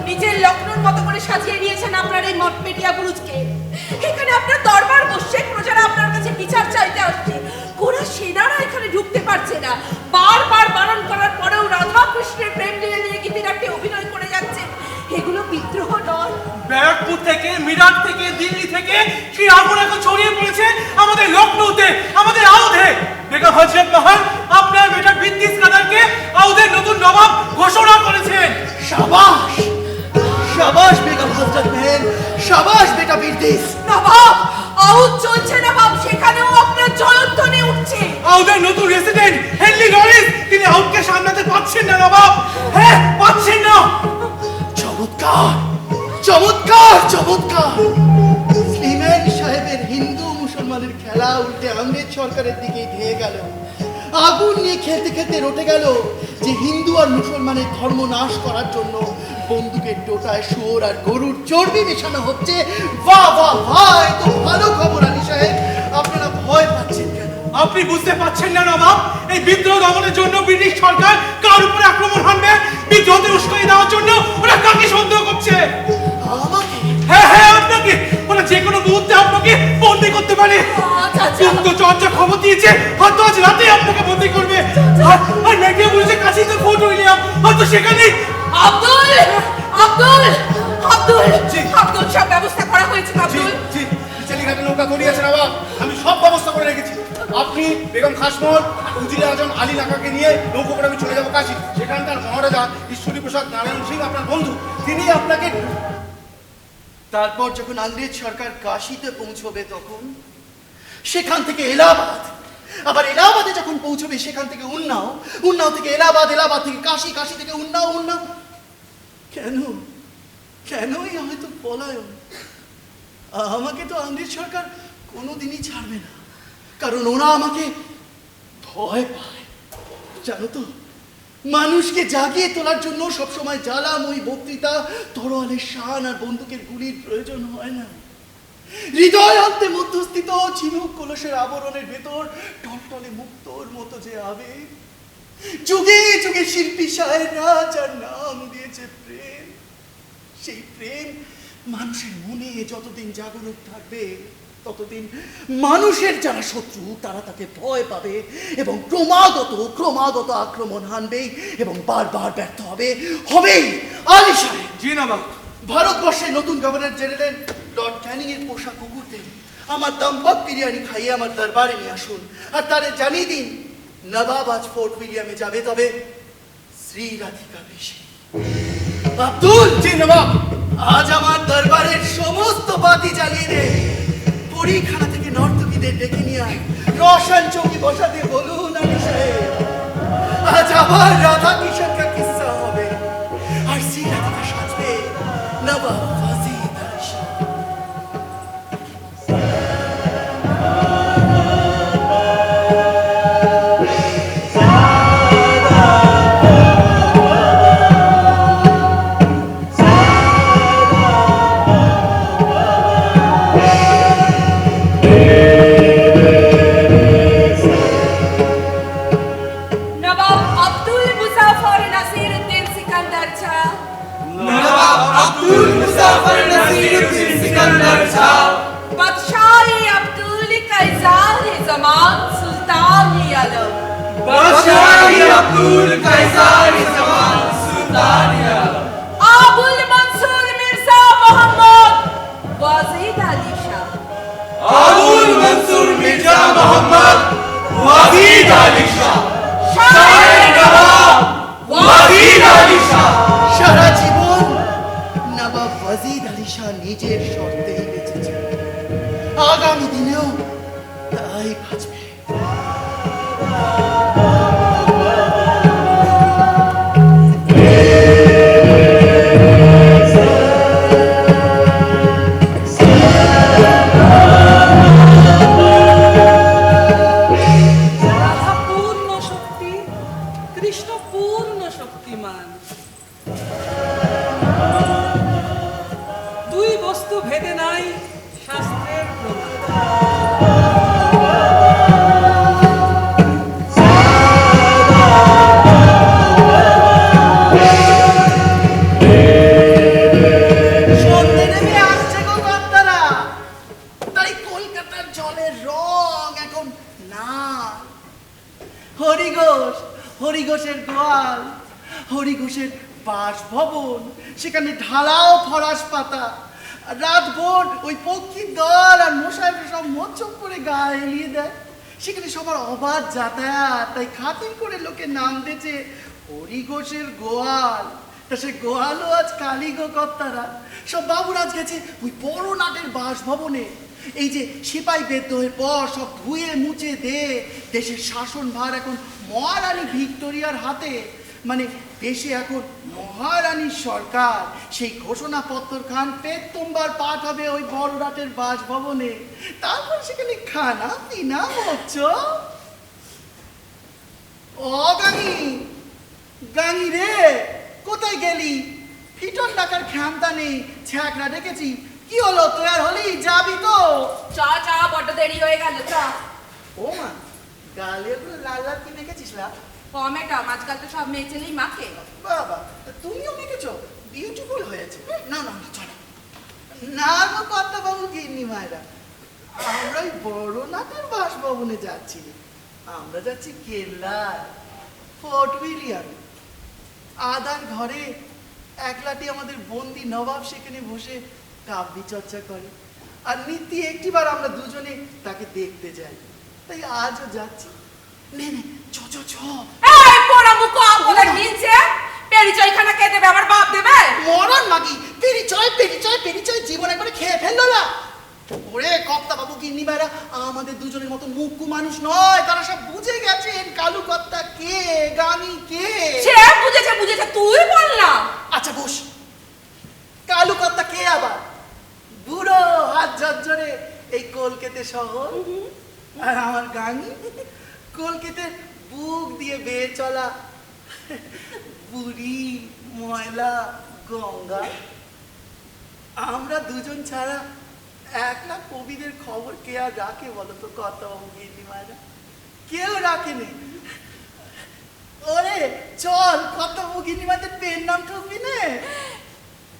নিজের লক্ষ্ণর মতো করে সাজিয়ে নিয়েছেন আপনার এই মঠপেটিয়া বুরুজকে। এখানে আপনার দরবার বসছে, প্রজারা আপনার কাছে বিচার চাইতে আসছে। গোরা সেনারা এখানে ঢুকতে পারছে না। বারবার বারণ করার পরেও রাধা কৃষ্ণের প্রেম লীলা নিয়ে গীতিনাট্যে অভিনয় করে যাচ্ছে। এগুলো বিদ্রোহ নয়। ব্যারাকপুর থেকে, মিরাট থেকে, দিল্লি থেকে সেই আগুন এখন ছড়িয়ে পড়েছে আমাদের লখনৌতে, আমাদের আউধে। বেগম হযরত মহল আপনার বেটা বিদ্দিস কাদারকে আউধের নতুন নবাব ঘোষণা করেছেন। শাবাশ শাবাশ বেগম হযরত মেহের, শাবাশ বেটা বিরদিস। নবাব, আউট চলছে নবাব, সেখানেও আপনার জয়ধ্বনি উঠছে। আউধের নতুন রেসিডেন্ট হেনরি লরেন্স, তিনি আউধকে সামলাতে পারছেন না নবাব। হ্যাঁ, পারছেন না। চমৎকার চমৎকার চমৎকার! স্লিম্যান সাহেবের হিন্দু মুসলমানের খেলা উল্টে আহমেদ সরকারের দিকেই ধেয়ে গেল। আগুন নিয়ে খেলতে খেলতে রটে গেল যে হিন্দু আর মুসলমানের ধর্ম নাশ করার জন্য বন্দুকের টোটায় শুয়োর আর গরুর চর্বি মেশানো হচ্ছে। বাহ বাহ বাহ, এ তো ভালো খবর আলী সাহেব। আপনারা ভয় পাচ্ছেন কেন? আপনি বুঝতে পারছেন না নবাব, এই বিদ্রোহ দমনের জন্য ব্রিটিশ সরকার কার উপরে আক্রমণ হানবে? বিদ্রোহতে উস্কানি দেওয়ার জন্য ওরা কাকে সন্দেহ করছে? আমাকে? হ্যাঁ হ্যাঁ, আপনাকে। ওরা যে কোনো মুহূর্তে আপনাকে বন্দি করতে পারে। কিন্তু চর্চা খবর দিয়েছে হয়তো আজ রাতে আপনাকে বন্দি করবে। আর মেঘে বলেছে কাছেই তো ফোর্ট উইলিয়াম, হয়তো সেখানেই। আব্দুল আব্দুল আব্দুল আব্দুল, সব ব্যবস্থা করা হয়েছে আব্দুল। চেলিঘাটে নৌকা গড়িয়েছে নবাব, আমি সব ব্যবস্থা করে রেখেছি। আপনি বেগম খাসমোহন উজিরে আজম আলী লাকাকে নিয়ে নৌকো করে আমি চলে যাবো কাশী। সেখানকার মহারাজা ঈশ্বরী প্রসাদ নারায়ণ সিং আপনার বন্ধু, তিনি আপনাকে। তারপর যখন ইংরেজ সরকার কাশীতে পৌঁছবে তখন সেখান থেকে এলাহাবাদ, আবার এলাহাবাদে যখন পৌঁছবে সেখান থেকে উন্নাও, উন্নাও থেকে এলাহাবাদ, এলাহাবাদ থেকে কাশী, কাশী থেকে উন্নাও, উন্নাও। কেন কেনই হয়তো পলায়ন? আমাকে তো ইংরেজ সরকার কোনোদিনই ছাড়বে না, কারণ ওরা আমাকে ভয় পায়। জানো তো, মানুষকে জাগিয়ে তোলার জন্য সবসময় জ্বালাময়ী বক্তৃতা, তরোয়ালের শান আর বন্দুকের গুলির প্রয়োজন হয় না। হৃদয় অন্তে মধ্যস্থিত ঝিনুক কলসের আবরণের ভেতর টলটলে মুক্তোর মতো যে আবেগ, যুগে যুগে শিল্পী সাহেবরা যার নাম দিয়েছে প্রেম, সেই প্রেম মানুষের মনে যতদিন জাগরুক থাকবে ততদিন মানুষের যারা শত্রু তারা তাকে ভয় পাবে এবং ক্রমাগত ক্রমাগত আক্রমণ হানবেই এবং বারবার ব্যর্থ হবে, হবেই। আলী সাহেব। জি নবাব। ভারতবর্ষের নতুন গভর্নর জেনারেল লর্ড ক্যানিং এর পোষা কুকুরদের আমার দমবক বিরিয়ানি খাইয়ে আমার দরবারে নিয়ে আসুন, আর তারে জানিয়ে দিন নবাব আজ ফোর্ট উইলিয়ামে যাবে, তবে শ্রী রাধিকা বেশে। আব্দুল। জি নবাব। আজ আমার দরবারের সমস্ত বাতি জ্বালিয়ে দে, পরীখানা থেকে নর্তকীদের ডেকে নিয়ে আয়, রোশন চৌকি বসাতে বলুন আলী সাহেব। আজ আবার রাধা কিশোর কা কিস্সা হবে, আর শ্রী রাধিকা সাজবে নবাব ওয়াজিদ আলী শাহ। নবাব আব্দুল মুজাফর নাসির উদ্দিন সিকান্দার ছা। নবাব আব্দুল মুজাফর নাসিরউদ্দিন সিকান্দার ছা। বাদশাহ আব্দুল কাইসার জামান সুলতান আলম। বাদশাহ আব্দুল কাইসার জামান সুলতান আলম। আবুল মনসুর মির্জা মোহাম্মদ ওয়াজিদ আলী শাহ। আবুল মনসুর মির্জা মোহাম্মদ ওয়াজিদ আলী শাহ। শাহের নবাব ওয়াজিদ আলী শাহ। সারা জীবন নবাব ওয়াজিদ আলী শাহ নিজের শর্তেই বেঁচেছে, আগামী দিনেও তাই বাঁচবে। রাধা পূর্ণ শক্তি, কৃষ্ণ পূর্ণ শক্তিমান। বস্তু ভেদে নাই শাস্ত্রের প্রমাণ। সন্ধে নেমে আসছে গো কর্তারা, তাই কলকাতার জলের রং এখন না। হরিঘোষ, হরিঘোষের গোয়াল, হরিঘোষের বাসভবন, সেখানে ঢালাও ফরাস পাতা। রাতভর ওই পক্ষীর দল আর মশাই সব মোচক করে গা এলিয়ে দেয়। সেখানে সবার অবাধ যাতায়াত, তাই খাতির করে লোকে নাম দিয়েছে হরিঘোষের গোয়াল। তা সে গোয়ালও আজ কালী গো কর্তারা। সব বাবুরাজ গেছে ওই বড় নাটের বাসভবনে। এই যে সিপাই বিদ্রোহের পর সব ধুয়ে মুছে দে, দেশের শাসন ভার এখন মহারানী ভিক্টোরিয়ার হাতে। মানে দেশে এখন মহারানীর সরকার। সেই ঘোষণাপত্র খান পেতম্বার পাঠ হবে ওই বড় নাটের বাসভবনে। তারপর সেখানে খানা পিনা হচ্ছ। ও গাঙি, গাঙি রে, কোথায় গেলি? ফিটন ডাকার ক্ষমতা নেই, ছ্যাঁকড়া ডেকেছি। কি হলো, তৈয়ার হলি? যাবি তো? চা চা, বড্ড দেরি হয়ে গেল, চা। ও মা, গালে ওগুলো লাল লাল কি মেখেছিস না? টমেটো, আজকাল তো সব মেয়ে ছেলেই মাখে। বাবা, তা তুমিও মেখেছো? বিউটিফুল হয়েছে। না না না, চলো না গো কর্তা বাবু, গিন্নি মায়েরা, আমরা ওই বড় নাটের বাসভবনে যাচ্ছি। আমরা যাচ্ছি কেল্লায়, ফোর্ট উইলিয়াম। আদার ঘরে একলাটি আমাদের বন্দি নবাব সেখানে বসে কাব্য চর্চা করে। আর নীতি একটিবার আমরা দুজনে তাকে দেখতে যাই। তাই আজও যাচ্ছি। নে নে, চ চ চ। এই পোড়া মুখ, আপনার নিচে পেরিচয়খানা কে দেবে? আমার বাপ দেবে? মরণ মাগি, পেরিচয় পেরিচয় পেরিচয় জীবন একবারে খেয়ে ফেললো না। ওরে কর্তা বাবু, গিন্নি মায়েরা আমাদের দুজনের মতো মুখ্য মানুষ নয়। তারা সব বুঝে গেছেন কালু কর্তা কে, গানি কে। সে বুঝেছে বুঝেছে, তুই বল না। আচ্ছা বস। কালু কর্তা কে আবার? বুড়ো হাত ঝরঝরে এই কলকাতা শহর। আর আমার গানি কলকাতার বুক দিয়ে বেয়ে চলা বুড়ি ময়লা গঙ্গা। আমরা দুজন ছাড়া একলা কবিদের খবর কে আর রাখে বলো তো কর্তা বাবু, গিন্নি মায়েরা? কেউ রাখেনি। ওরে চল, কর্তা বাবু গিন্নি মায়েদের পেন নাম ঠকবি নে।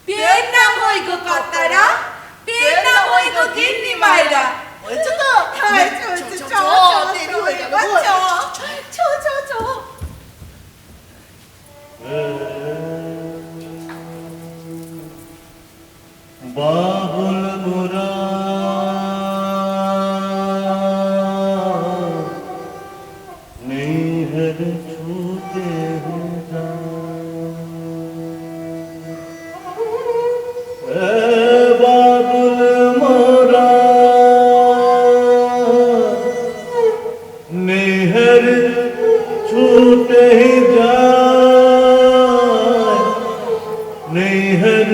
পেন নাম হই গো কর্তারা, পেন নাম হই গো গিন্নি মায়েরা। হয়েছে তো? হ্যাঁ, চ, চলছে, চ, চ, চ, চ, দেরি হয়ে গেল। চ, চ, চ, চ। বাবুল মোরা নিহর ছুতে বাবুল মোরা নিহর ছুটে যায়, নিহর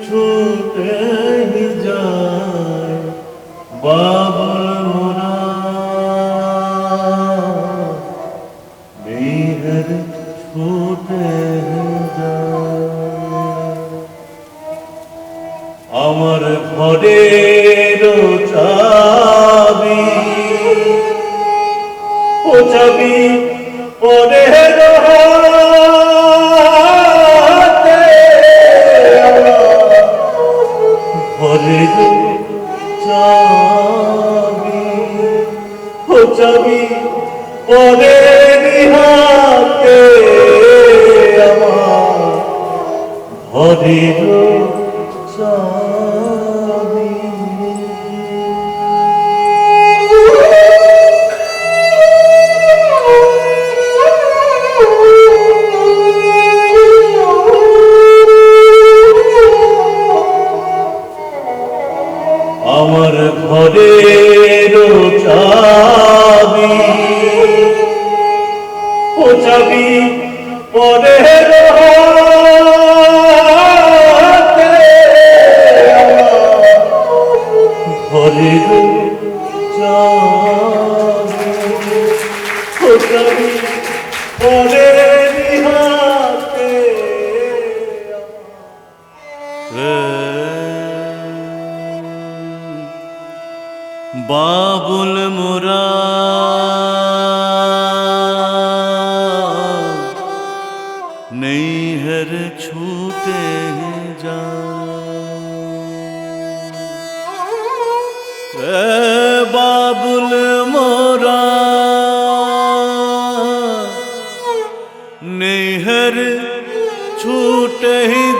ছুটে যায় বাবুল মোরা নিহর ছুটে যায়। আমার ঘরের চাবি, ও চাবি পরের হাতে, ঘরের চাবি, ও চাবি পরের হাতে, আমার ঘরের চাবি। আমার ঘরের চাবি, ও চাবি পরের হাতে, ঘরের চাবি, ও চাবি পরের হাতে। বাবুল মোরা नैहर छूटे जा बाबुल मोरा नैहर छूटे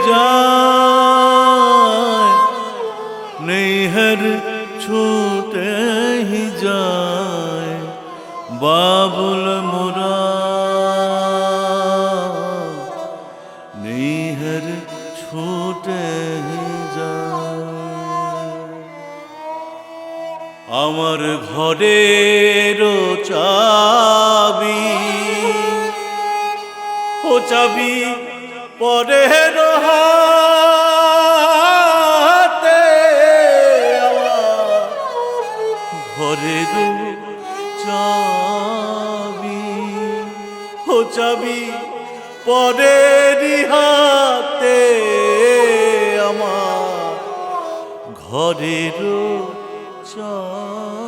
जा नैहर छूटे ही जाए बाबुल मोरा नैहर छूटे ही जाए আমার ঘরের চাবি ও চাবি পরের হাতে ঘরের চাবি ও চাবি পরের হাতে আমার ঘরের চাবি